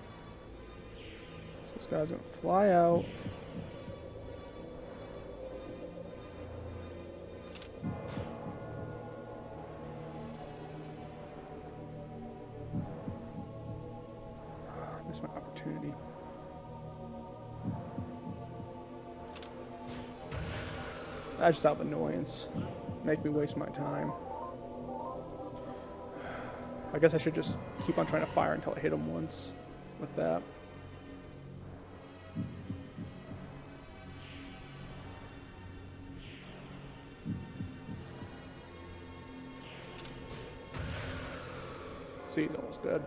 So this guy's gonna fly out. Missed my opportunity. That's just out of annoyance. Make me waste my time. I guess I should just keep on trying to fire until I hit him once with that. See, he's almost dead.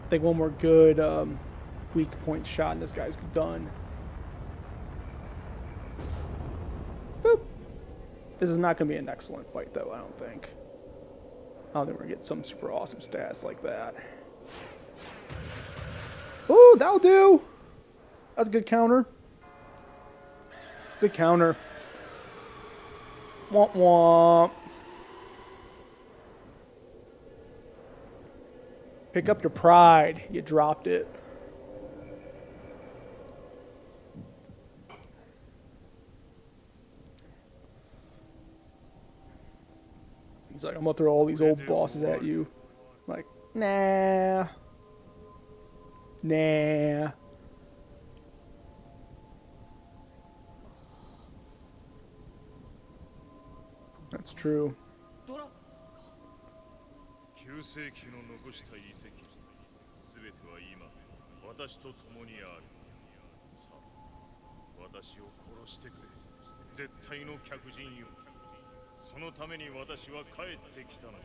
I think one more good weak point shot and this guy's done. Boop. This is not going to be an excellent fight, though, I don't think. I don't think we're going to get some super awesome stats like that. Ooh, that'll do! That's a good counter. Good counter. Womp womp. Pick up your pride. You dropped it. He's like, I'm gonna throw all these old bosses at you. I'm like, nah. Nah. That's true. 9世紀の残した遺跡、すべては今、私と共にある。さあ、私を殺してくれ。絶対の客人よ。そのために私は帰ってきたの。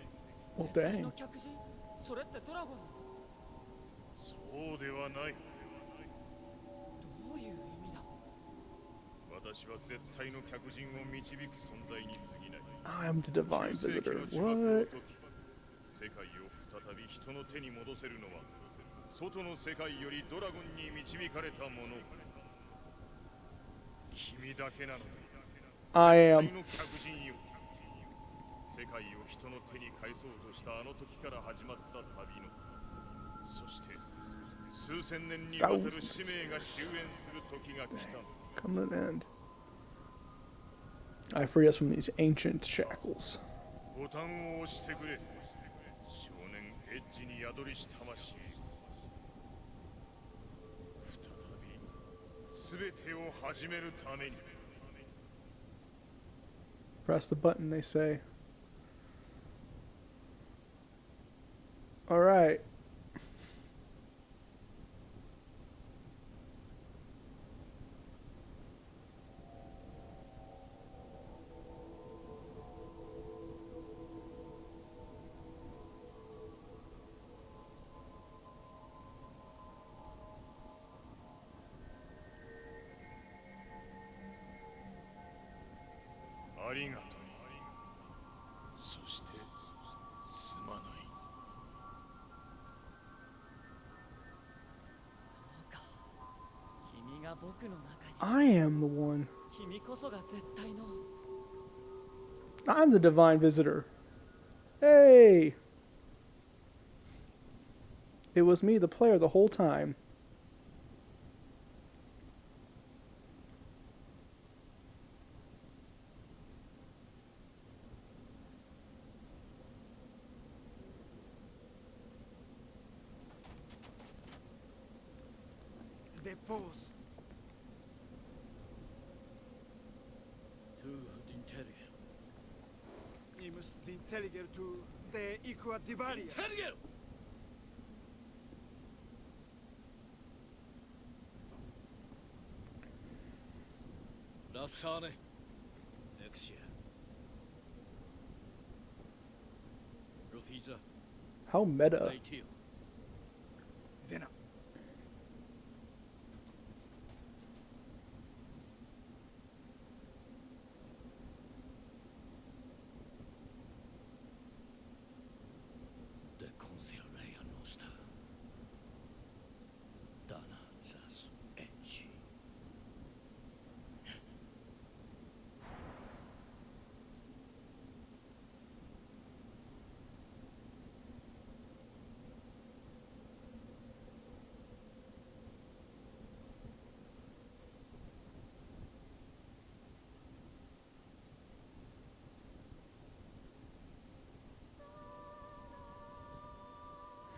Well, dang. 客人？それってドラゴン？そうではない。どういう意味だ？私は絶対の客人を導く存在に過ぎない。I'm the divine visitor. What? 世界を再び人の手に戻せるのは、外の世界よりドラゴンに導かれたもの。君だけなのだ。 I 絶 am. 対の客人よ。世界を人の手に返そうとしたあの時から始まった旅の、そして数千年にわたる使命が終焉する時が来た。 Come to an end. I free us from these ancient shackles. ボタンを押してくれ。少年エッジに宿りし魂。再び全てを始めるために。 Press the button, they say. All right. A りがとう。そしてすまない。そうか。君が僕の中に。 I am the one. 君こそが絶対の。 I'm the divine visitor. Hey! It was me, the player, the whole time. Depose. To l'intelligent. Nimus l'intelliger to de equa divaria. Intelligent! Lasane. Nexia. Rofiza. How meta. Latil. Dena. De consiglea nostra. Dana sas ecci.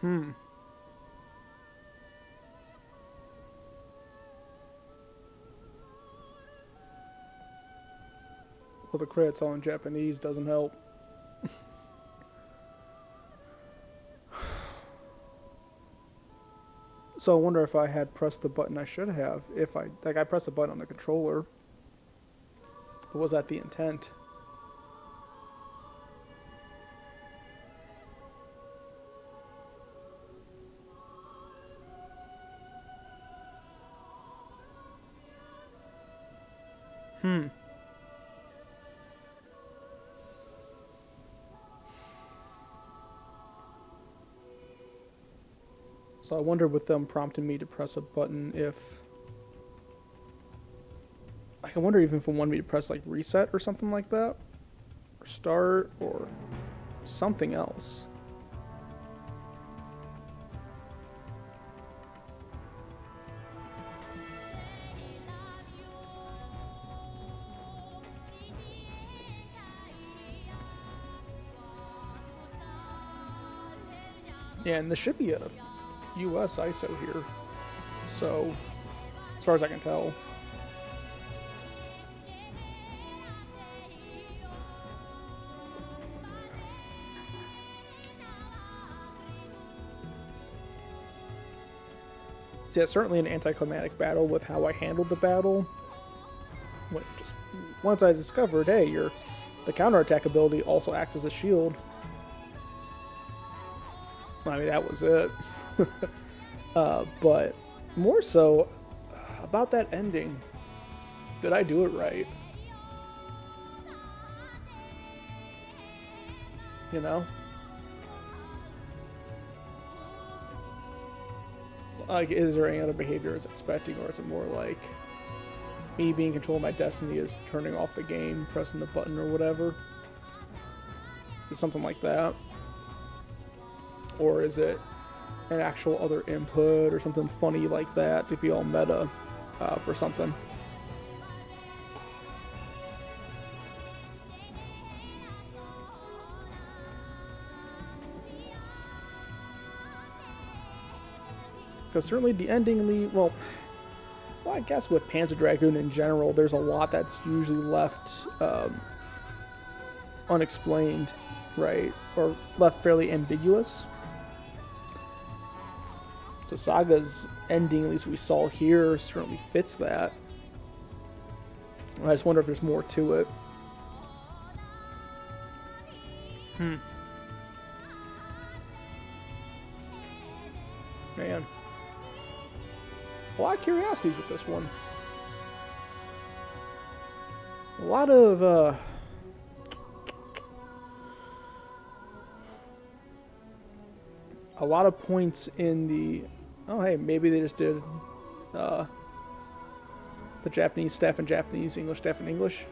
Hmm. Well, the credits all in Japanese doesn't help. So I wonder if I had pressed the button I should have. If I pressed the button on the controller. But was that the intent? So I wonder with them prompting me to press a button if... I can wonder even if it wanted me to press like reset or something like that. Or start or something else. Yeah, and there should be a US ISO here. So, as far as I can tell. See, it's certainly an anticlimactic battle with how I handled the battle. Once I discovered, hey, the counterattack ability also acts as a shield. I mean, that was it. But more so about that ending. Did I do it right? You know? Like, is there any other behavior it's expecting, or is it more like me being in control of my destiny is turning off the game, pressing the button or whatever? Is something like that? Or is it an actual other input or something funny like that to be all meta for something? Because certainly the ending, well, I guess with Panzer Dragoon in general, there's a lot that's usually left unexplained, right? Or left fairly ambiguous. So Saga's ending, at least we saw here, certainly fits that. I just wonder if there's more to it. Man. A lot of curiosities with this one. A lot of points in the... Oh, hey, maybe they just did the Japanese staff in Japanese, English staff in English.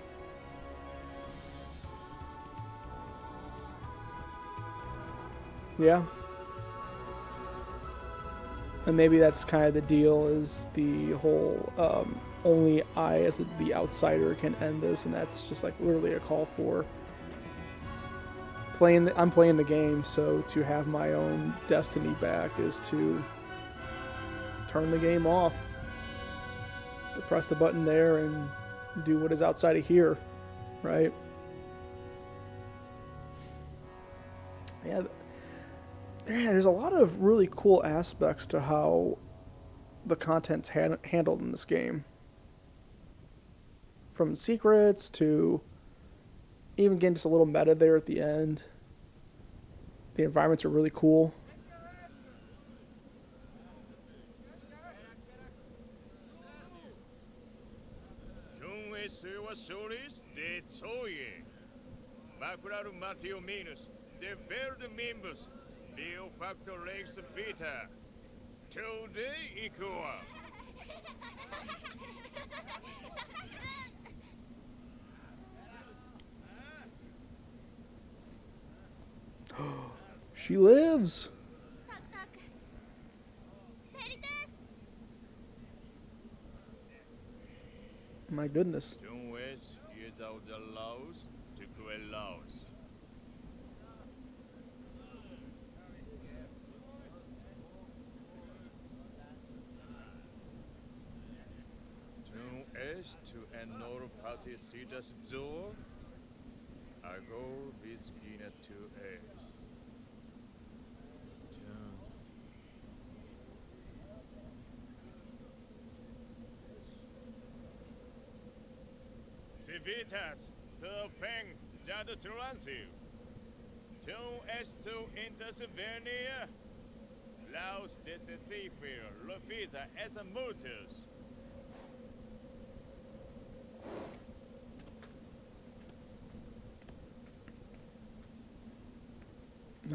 Yeah. And maybe that's kind of the deal, is the whole only I as the outsider can end this, and that's just like literally a call for I'm playing the game, so to have my own destiny back is to turn the game off, to press the button there and do what is outside of here, right? Yeah. There's a lot of really cool aspects to how the content's handled in this game. From secrets to even getting just a little meta there at the end. The environments are really cool. Leo Factor Legs Vita. Today, Ikua. She lives. My goodness. John West is out the laws to create laws. To another party Citas Zor, I go Visgina to S. Civitas to Peng Jada Turansu. To S to Intersevernia. Laos Decisifer, Lufisa as a Mutus.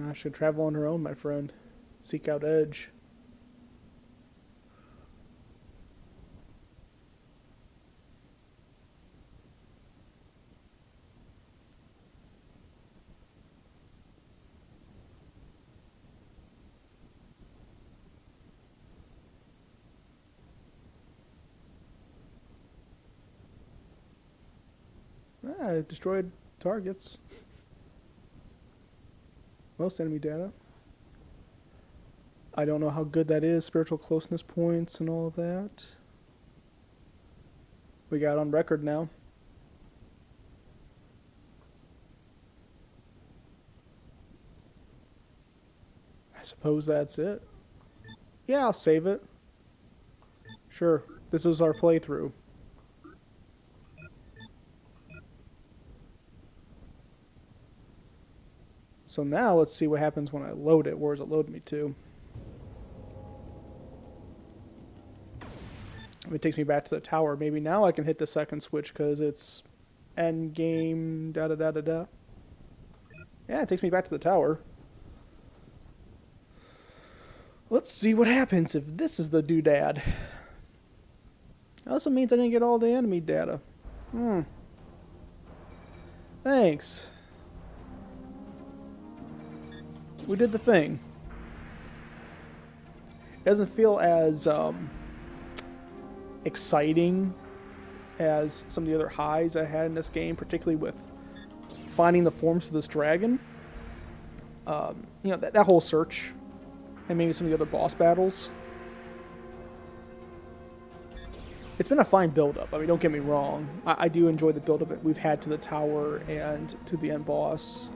I should travel on her own, my friend. Seek out edge. I destroyed targets. Most enemy data. I don't know how good that is, spiritual closeness points and all of that. We got on record now. I suppose that's it. Yeah, I'll save it. Sure, this is our playthrough. So now let's see what happens when I load it. Where does it load me to? It takes me back to the tower. Maybe now I can hit the second switch because it's end game da-da-da-da-da. Yeah, it takes me back to the tower. Let's see what happens if this is the doodad. That also means I didn't get all the enemy data. Thanks. We did the thing. It doesn't feel as exciting as some of the other highs I had in this game, particularly with finding the forms of this dragon. You know, that whole search, and maybe some of the other boss battles. It's been a fine build-up. I mean, don't get me wrong. I do enjoy the build-up that we've had to the tower and to the end boss.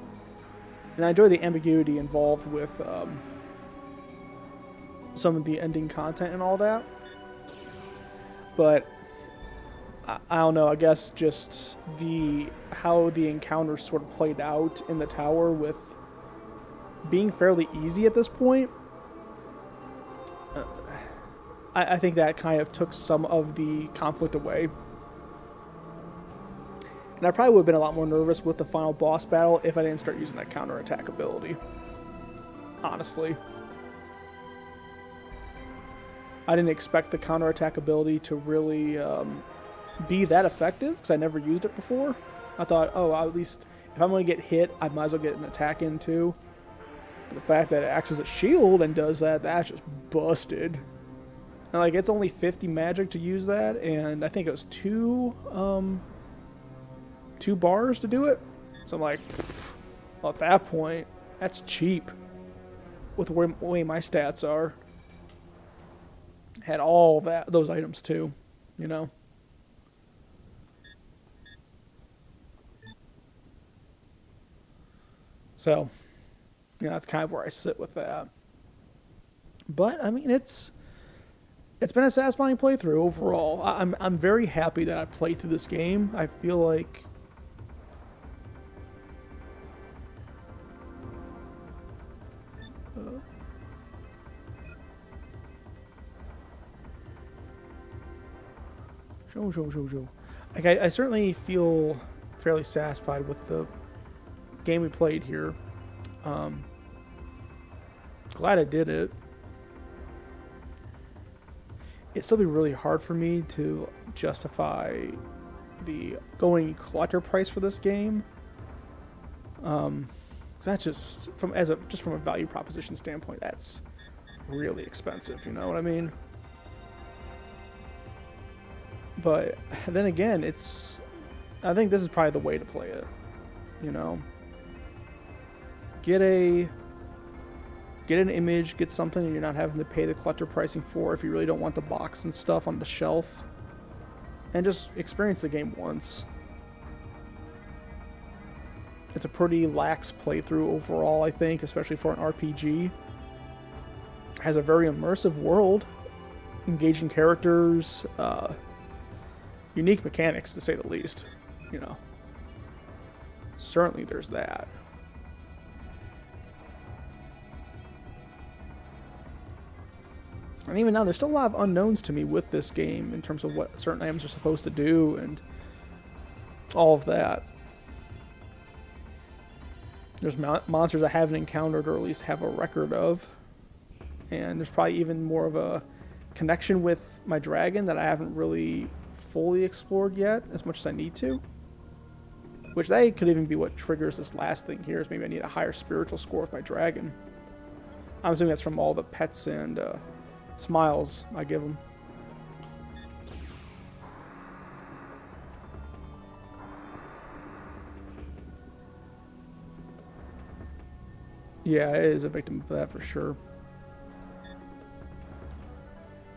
And I enjoy the ambiguity involved with some of the ending content and all that. But I don't know. I guess just how the encounter sort of played out in the tower with being fairly easy at this point. I think that kind of took some of the conflict away. And I probably would have been a lot more nervous with the final boss battle if I didn't start using that counterattack ability. Honestly. I didn't expect the counterattack ability to really be that effective, because I never used it before. I thought, oh, at least if I'm going to get hit, I might as well get an attack in too. But the fact that it acts as a shield and does that, that's just busted. And like, it's only 50 magic to use that, and I think it was two bars to do it. So I'm like, well, at that point, that's cheap. With the way my stats are. Had all those items too, you know. So, yeah, that's kind of where I sit with that. But I mean, it's been a satisfying playthrough overall. I'm very happy that I played through this game. I feel like like I certainly feel fairly satisfied with the game we played here. Glad I did it. It'd still be really hard for me to justify the going collector price for this game. That's just from a value proposition standpoint, that's really expensive. You know what I mean? But then again, I think this is probably the way to play it. You know, get an image, get something that you're not having to pay the collector pricing for if you really don't want the box and stuff on the shelf, and just experience the game once. It's a pretty lax playthrough overall, I think, especially for an RPG. It has a very immersive world, engaging characters, unique mechanics to say the least, you know. Certainly there's that. And even now, there's still a lot of unknowns to me with this game in terms of what certain items are supposed to do and all of that. There's monsters I haven't encountered, or at least have a record of. And there's probably even more of a connection with my dragon that I haven't really fully explored yet as much as I need to. Which that could even be what triggers this last thing here, is maybe I need a higher spiritual score with my dragon. I'm assuming that's from all the pets and smiles I give them. Yeah, it is a victim of that for sure.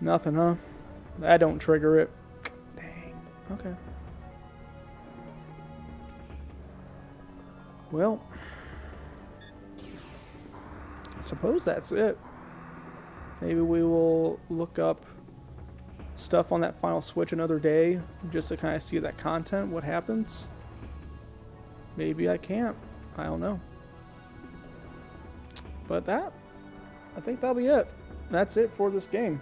Nothing, huh? That don't trigger it. Dang. Okay. Well, I suppose that's it. Maybe we will look up stuff on that final Switch another day, just to kind of see that content, what happens. Maybe I can't. I don't know. But I think that'll be it. That's it for this game.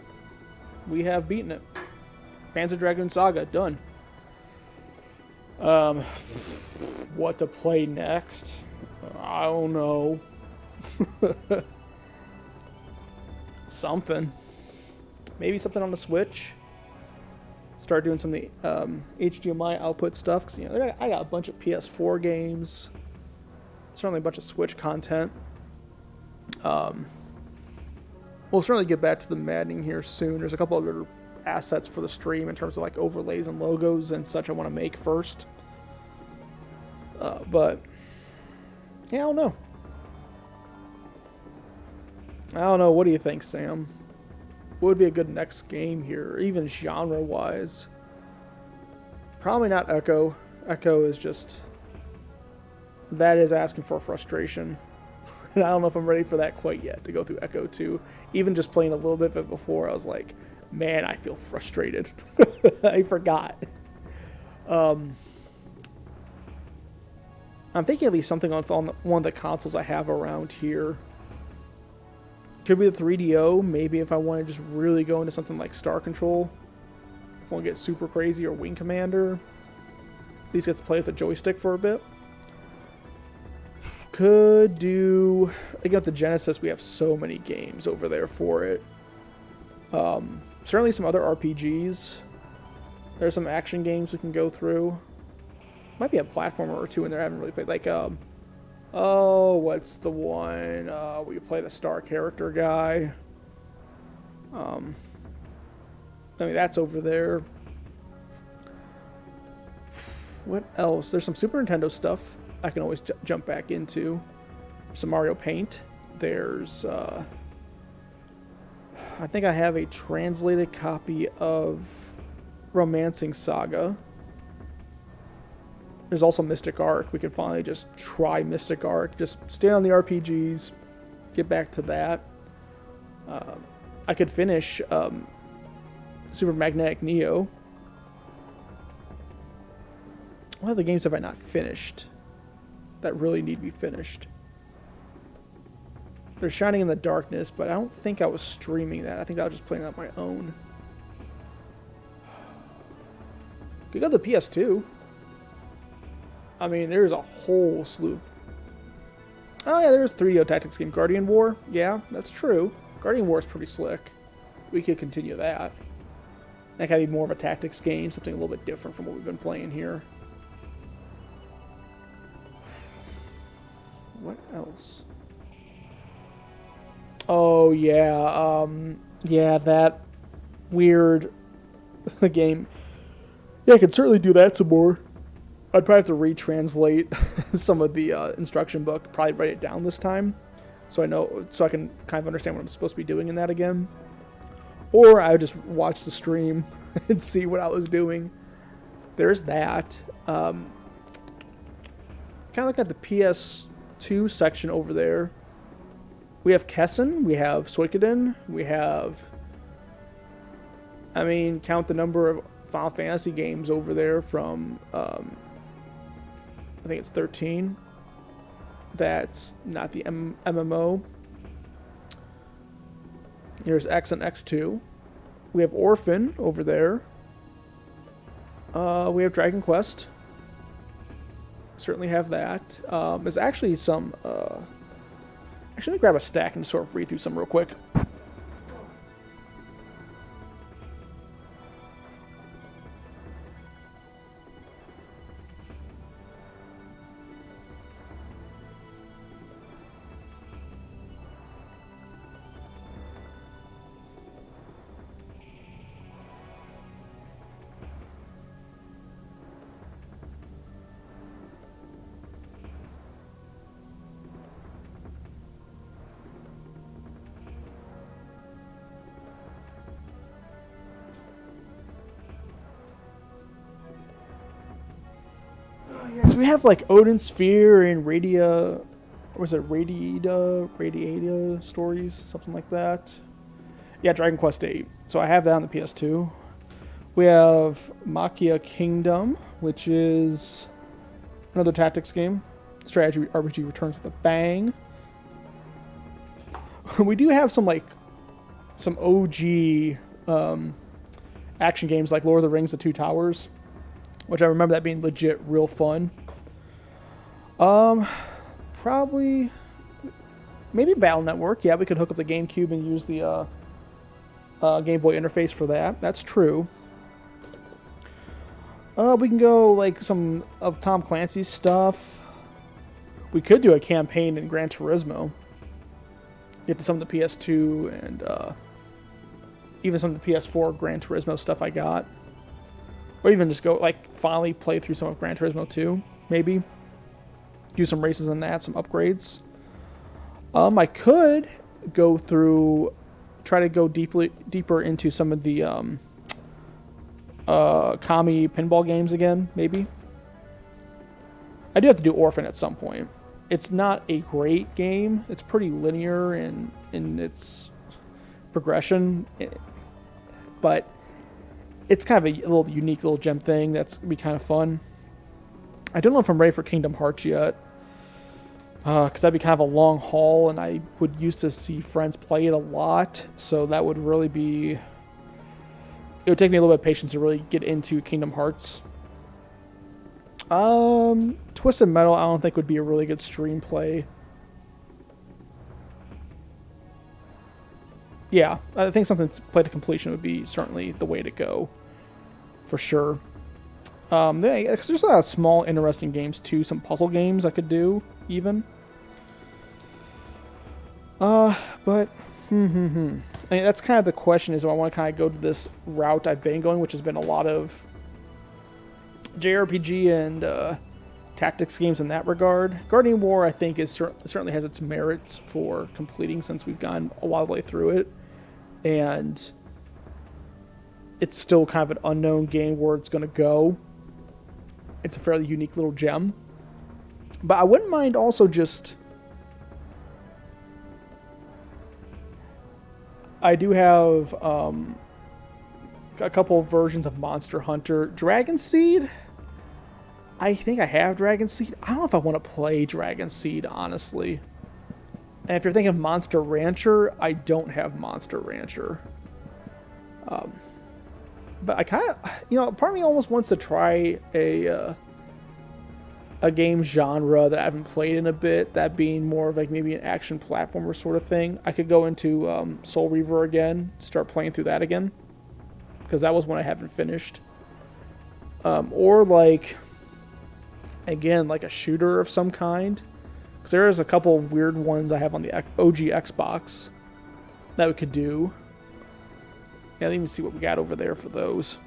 We have beaten it. Panzer Dragoon Saga, done. What to play next? I don't know. Something. Maybe something on the Switch. start doing some of the HDMI output stuff. Because, you know, I got a bunch of PS4 games. Certainly a bunch of Switch content. We'll certainly get back to the Maddening here soon. There's a couple other assets for the stream in terms of like overlays and logos and such I want to make first. But yeah, I don't know. I don't know. What do you think, Sam? What would be a good next game here, even genre-wise? Probably not Echo. Echo is just... that is asking for frustration. And I don't know if I'm ready for that quite yet, to go through Echo 2. Even just playing a little bit of it before, I was like, man, I feel frustrated. I forgot. I'm thinking at least something on one of the consoles I have around here. Could be the 3DO, maybe if I want to just really go into something like Star Control. If I want to get super crazy, or Wing Commander. At least get to play with the joystick for a bit. Could do... again, with the Genesis, we have so many games over there for it. Certainly some other RPGs. There's some action games we can go through. Might be a platformer or two in there I haven't really played. Like, oh, what's the one where you play the star character guy? I mean, that's over there. What else? There's some Super Nintendo stuff I can always jump back into. Some Mario Paint. There's, I think I have a translated copy of Romancing Saga. There's also Mystic Arc. We can finally just try Mystic Arc. Just stay on the RPGs. Get back to that. I could finish Super Magnetic Neo. What other games have I not finished that really need to be finished? There's Shining in the Darkness, but I don't think I was streaming that. I think I was just playing that on my own. Could go to the PS2. I mean, there's a whole slew. Oh yeah, there's 3DO Tactics game. Guardian War? Yeah, that's true. Guardian War is pretty slick. We could continue that. That could be more of a tactics game, something a little bit different from what we've been playing here. What else? Oh yeah, yeah, that weird game. Yeah, I could certainly do that some more. I'd probably have to retranslate some of the instruction book, probably write it down this time, so I can kind of understand what I'm supposed to be doing in that again. Or I would just watch the stream and see what I was doing. There's that. Kind of look at the PS2 section over there. We have Kessen, we have Suikoden, we have... I mean, count the number of Final Fantasy games over there from... I think it's 13. That's not the MMO. Here's X and X2. We have Orphan over there. We have Dragon Quest. Certainly have that. There's actually some... Actually, let me grab a stack and sort of read through some real quick. So we have like Odin Sphere and Radiata stories, something like that. Yeah, Dragon Quest VIII. So I have that on the PS2. We have Makia Kingdom, which is another tactics game. Strategy RPG returns with a bang. We do have some OG action games like Lord of the Rings: The Two Towers, which I remember that being legit real fun. Probably, maybe Battle Network. Yeah, we could hook up the GameCube and use the Game Boy interface for that. That's true. We can go like some of Tom Clancy's stuff. We could do a campaign in Gran Turismo. Get to some of the PS2 and even some of the PS4 Gran Turismo stuff I got. Or even just go, like, finally play through some of Gran Turismo 2, maybe. Do some races in that, some upgrades. I could go through, try to go deeper into some of the Kami pinball games again, maybe. I do have to do Orphan at some point. It's not a great game. It's pretty linear in its progression, but it's kind of a little unique little gem thing that's gonna be kind of fun. I don't know if I'm ready for Kingdom Hearts yet, because that'd be kind of a long haul, and I would used to see friends play it a lot, so that would really be... It would take me a little bit of patience to really get into Kingdom Hearts. Twisted Metal I don't think would be a really good stream play. Yeah, I think something to play to completion would be certainly the way to go, for sure. Because there's a lot of small, interesting games too. Some puzzle games I could do, even. But I mean, that's kind of the question: is do I want to kind of go to this route I've been going, which has been a lot of JRPG and tactics games in that regard. Guardian War, I think, is certainly has its merits for completing, since we've gone a lot of the way through it, and it's still kind of an unknown game where it's going to go. It's a fairly unique little gem, but I wouldn't mind also just... I do have a couple of versions of Monster Hunter. Dragon Seed? I think I have Dragon Seed. I don't know if I want to play Dragon Seed, honestly. And if you're thinking of Monster Rancher, I don't have Monster Rancher. But I kind of, part of me almost wants to try a game genre that I haven't played in a bit, that being more of like maybe an action platformer sort of thing. I could go into Soul Reaver again, start playing through that again, because that was one I haven't finished. Or like, again, like a shooter of some kind, because there's a couple of weird ones I have on the OG Xbox that we could do. Yeah, let me see what we got over there for those.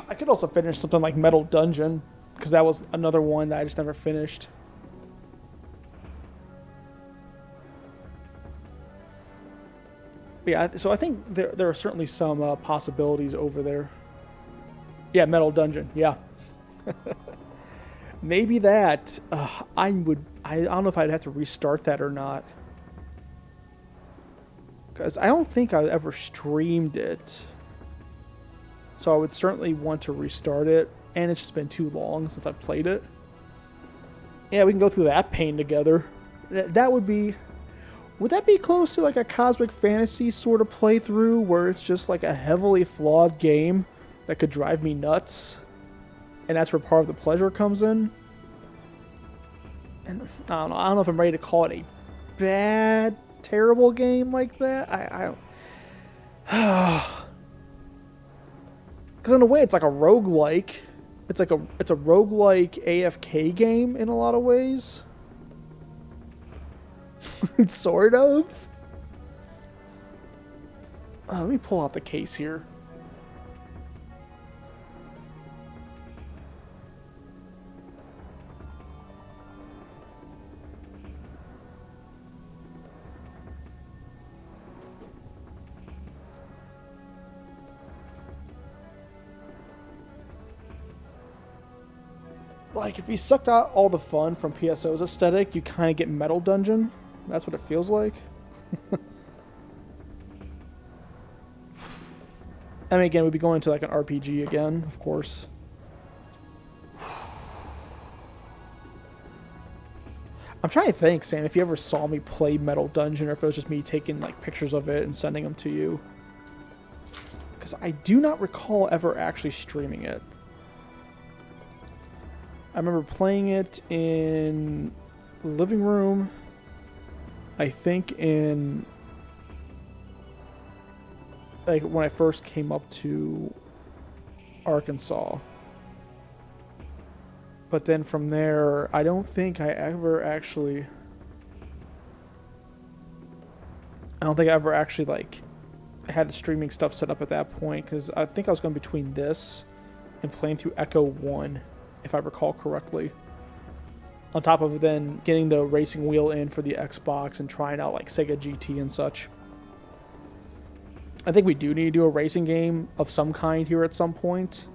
I could also finish something like Metal Dungeon, because that was another one that I just never finished. But yeah, so I think there are certainly some possibilities over there. Yeah, Metal Dungeon, yeah. Maybe that. I don't know if I'd have to restart that or not, because I don't think I ever streamed it. So I would certainly want to restart it, and it's just been too long since I've played it. Yeah, we can go through that pain together. That would be... Would that be close to like a Cosmic Fantasy sort of playthrough, where it's just like a heavily flawed game that could drive me nuts? And that's where part of the pleasure comes in? And I don't know if I'm ready to call it a bad, terrible game like that. Because in a way, it's like a roguelike. It's a roguelike AFK game in a lot of ways. Sort of. Let me pull out the case here. Like, if you sucked out all the fun from PSO's aesthetic, you kind of get Metal Dungeon. That's what it feels like. I mean, again, we'd be going to like an RPG again, of course. I'm trying to think, Sam, if you ever saw me play Metal Dungeon, or if it was just me taking like pictures of it and sending them to you. Because I do not recall ever actually streaming it. I remember playing it in the living room. I think in like when I first came up to Arkansas. But then from there, I don't think I ever actually like had streaming stuff set up at that point, because I think I was going between this and playing through Echo 1, if I recall correctly. On top of then getting the racing wheel in for the Xbox and trying out like Sega GT and such. I think we do need to do a racing game of some kind here at some point.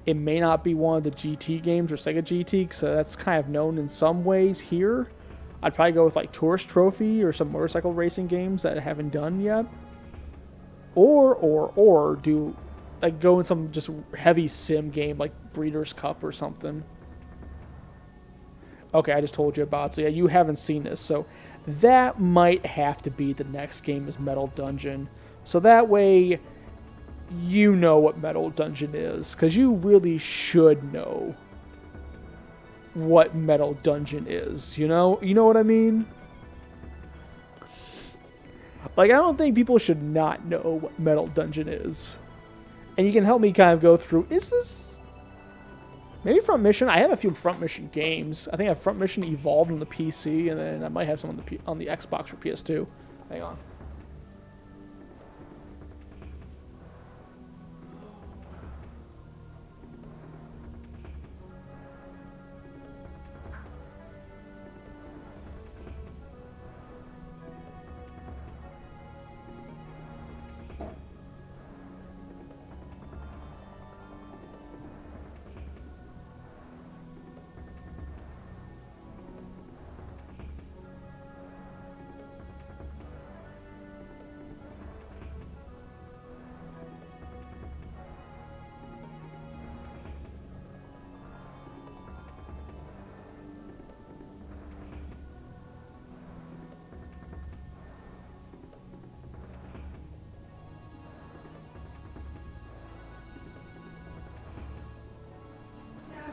It may not be one of the GT games or Sega GT, so that's kind of known in some ways here. I'd probably go with like Tourist Trophy or some motorcycle racing games that I haven't done yet. Or do like go in some just heavy sim game like Breeders' Cup or something. Okay, I just told you about it. So yeah, you haven't seen this. So that might have to be the next game is Metal Dungeon. So that way you know what Metal Dungeon is, because you really should know what Metal Dungeon is, you know what I mean? Like, I don't think people should not know what Metal Dungeon is. And you can help me kind of go through, is this maybe Front Mission? I have a few Front Mission games. I think I have Front Mission Evolved on the PC, and then I might have some on the Xbox or PS2. Hang on.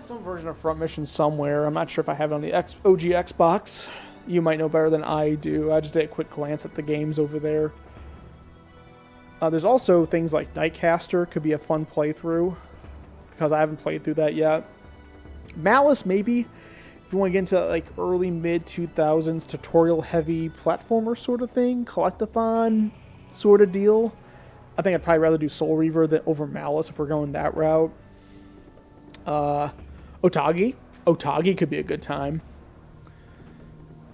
Some version of Front Mission somewhere. I'm not sure if I have it on the OG Xbox. You might know better than I do. I just did a quick glance at the games over there. There's also things like Nightcaster. Could be a fun playthrough, because I haven't played through that yet. Malice, maybe. If you want to get into like early mid-2000s tutorial heavy platformer sort of thing. Collectathon sort of deal. I think I'd probably rather do Soul Reaver than over Malice if we're going that route. Otage could be a good time.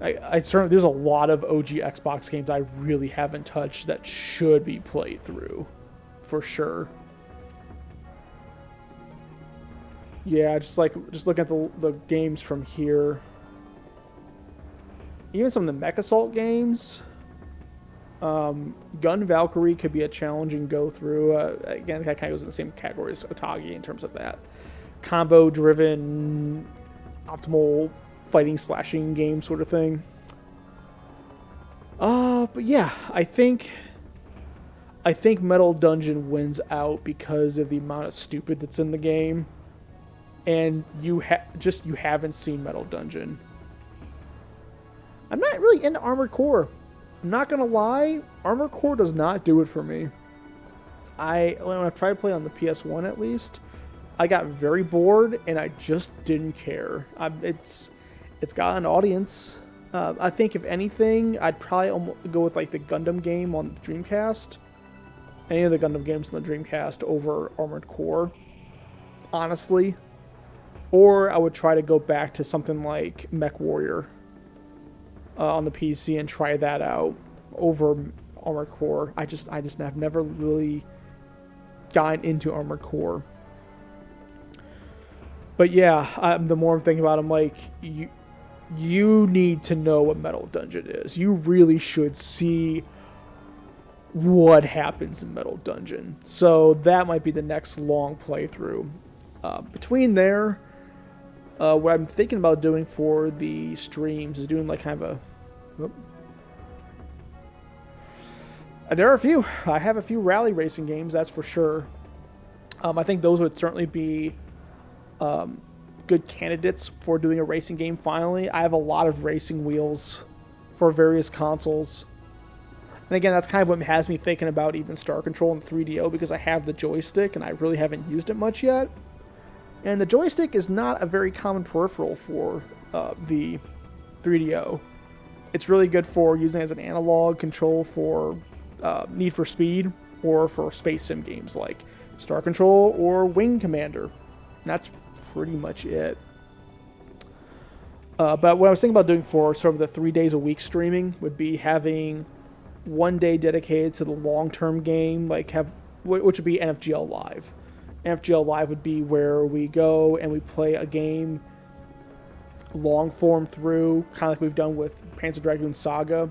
I certainly, there's a lot of OG Xbox games I really haven't touched that should be played through, for sure. Yeah, just look at the games from here. Even some of the Mech Assault games. Gun Valkyrie could be a challenging go through. Again, that kind of goes in the same category as Otage in terms of that combo-driven, optimal fighting slashing game sort of thing. But yeah, I think Metal Dungeon wins out because of the amount of stupid that's in the game, and you haven't seen Metal Dungeon. I'm not really into Armored Core. I'm not gonna lie, Armored Core does not do it for me. When I tried to play on the PS1 at least, I got very bored, and I just didn't care. It's got an audience. I think if anything, I'd probably go with like the Gundam game on the Dreamcast. Any of the Gundam games on the Dreamcast over Armored Core, honestly. Or I would try to go back to something like Mech Warrior on the PC and try that out over Armored Core. I just have never really gotten into Armored Core. But yeah, the more I'm thinking about it, I'm like, you need to know what Metal Dungeon is. You really should see what happens in Metal Dungeon. So that might be the next long playthrough. Between there, what I'm thinking about doing for the streams is doing like kind of a... Whoop. There are a few. I have a few rally racing games, that's for sure. I think those would certainly be good candidates for doing a racing game finally. I have a lot of racing wheels for various consoles. And again, that's kind of what has me thinking about even Star Control and 3DO, because I have the joystick and I really haven't used it much yet. And the joystick is not a very common peripheral for the 3DO. It's really good for using as an analog control for Need for Speed or for space sim games like Star Control or Wing Commander. And that's pretty much it. But what I was thinking about doing for sort of the 3 days a week streaming would be having one day dedicated to the long-term game, like which would be NFGL Live. NFGL Live would be where we go and we play a game long form through, kind of like we've done with Panzer Dragoon Saga,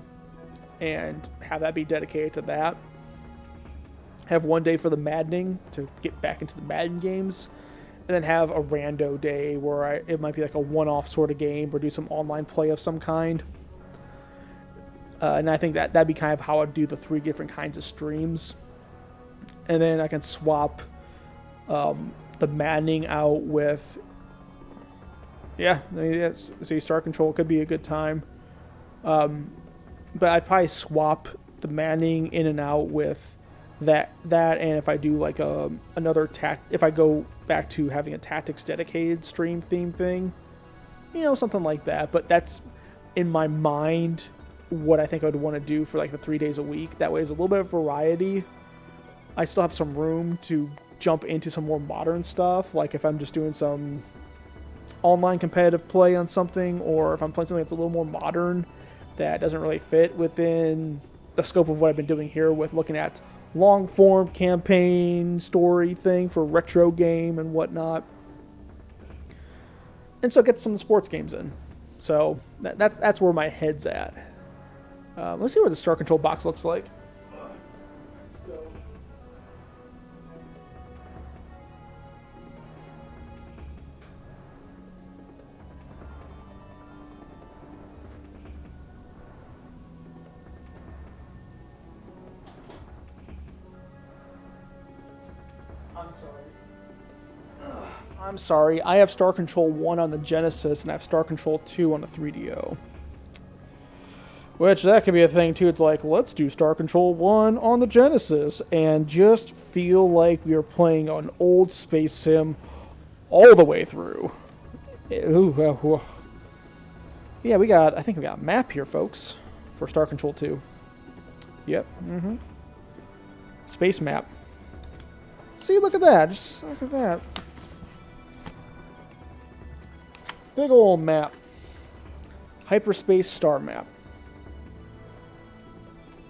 and have that be dedicated to that. Have one day for the Maddening to get back into the Madden games, and then have a rando day where it might be like a one-off sort of game or do some online play of some kind. And I think that'd be kind of how I'd do the 3 different kinds of streams. And then I can swap the Maddening out with... Yeah, I mean, see, Star Control could be a good time. But I'd probably swap the Maddening in and out with that, and if I do like another if I go back to having a tactics dedicated stream theme thing, something like that. But that's in my mind what I think I would want to do for like the 3 days a week. That way there's a little bit of variety. I still have some room to jump into some more modern stuff, like if I'm just doing some online competitive play on something, or if I'm playing something that's a little more modern that doesn't really fit within the scope of what I've been doing here with looking at long form campaign story thing for retro game and whatnot. And so get some sports games in. So that's where my head's at. Let's see what the Star Control box looks like. I'm sorry. I have Star Control 1 on the Genesis and I have Star Control 2 on the 3DO. Which, that could be a thing too. It's like, let's do Star Control 1 on the Genesis and just feel like we are playing an old space sim all the way through. Ooh. Yeah, I think we got a map here, folks, for Star Control 2. Yep. Space map. See, look at that. Just look at that. Big old map. Hyperspace star map.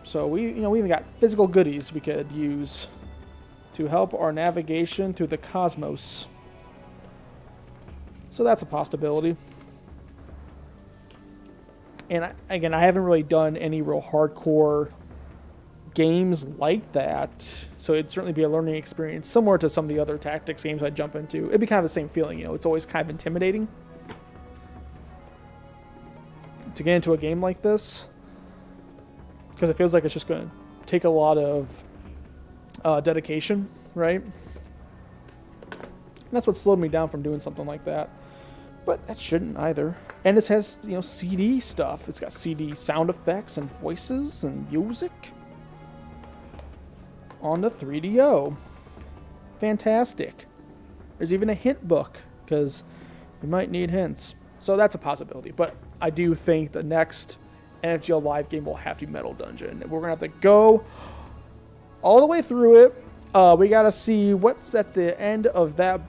So we even got physical goodies we could use to help our navigation through the cosmos. So that's a possibility. And I haven't really done any real hardcore games like that, so it'd certainly be a learning experience similar to some of the other tactics games I jump into. It'd be kind of the same feeling, it's always kind of intimidating to get into a game like this, because it feels like it's just going to take a lot of dedication, right? And that's what slowed me down from doing something like that. But that shouldn't either. And it has, CD stuff. It's got CD sound effects and voices and music on the 3DO. Fantastic. There's even a hint book, because you might need hints. So that's a possibility. But I do think the next NFGL Live game will have to be Metal Dungeon. We're going to have to go all the way through it. We got to see what's at the end of that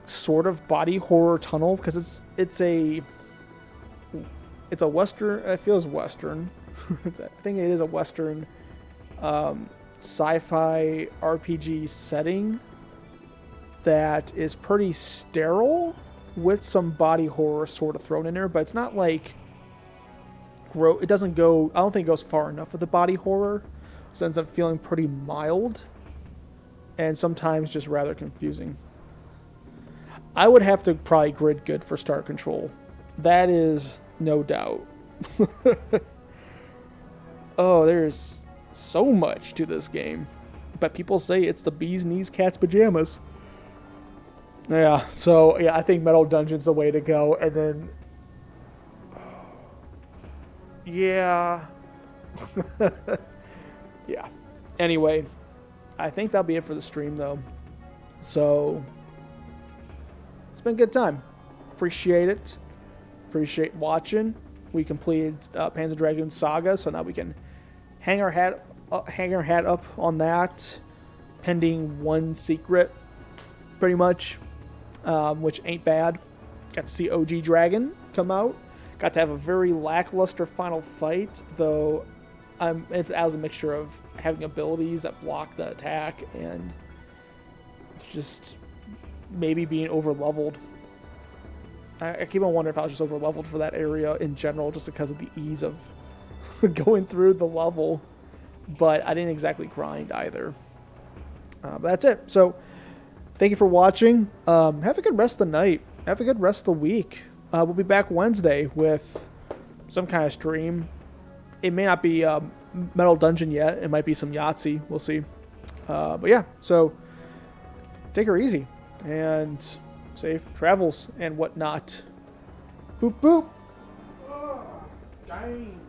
sort of body horror tunnel, because it's a Western. It feels Western. I think it is a Western sci-fi RPG setting that is pretty sterile with some body horror sort of thrown in there, but it's not like grow. It doesn't go. I don't think it goes far enough with the body horror, so it ends up feeling pretty mild, and sometimes just rather confusing. I would have to probably grid good for start control. That is no doubt. Oh, there's so much to this game, but people say it's the bee's knees, cat's pajamas. Yeah, so yeah, I think Metal Dungeon's the way to go, and then yeah. Yeah. Anyway, I think that'll be it for the stream, though. So, it's been a good time. Appreciate it. Appreciate watching. We completed Panzer Dragoon Saga, so now we can hang our hat up on that, pending one secret, pretty much, which ain't bad. Got to see OG Dragon come out. Got to have a very lackluster final fight, though. It was a mixture of having abilities that block the attack and just maybe being over-leveled. I keep on wondering if I was just over-leveled for that area in general, just because of the ease of going through the level. But I didn't exactly grind either. But that's it. So, thank you for watching. Have a good rest of the night. Have a good rest of the week. We'll be back Wednesday with some kind of stream. It may not be Metal Dungeon yet. It might be some Yahtzee. We'll see. But yeah, so take her easy and safe travels and whatnot. Boop, boop. Oh, dang.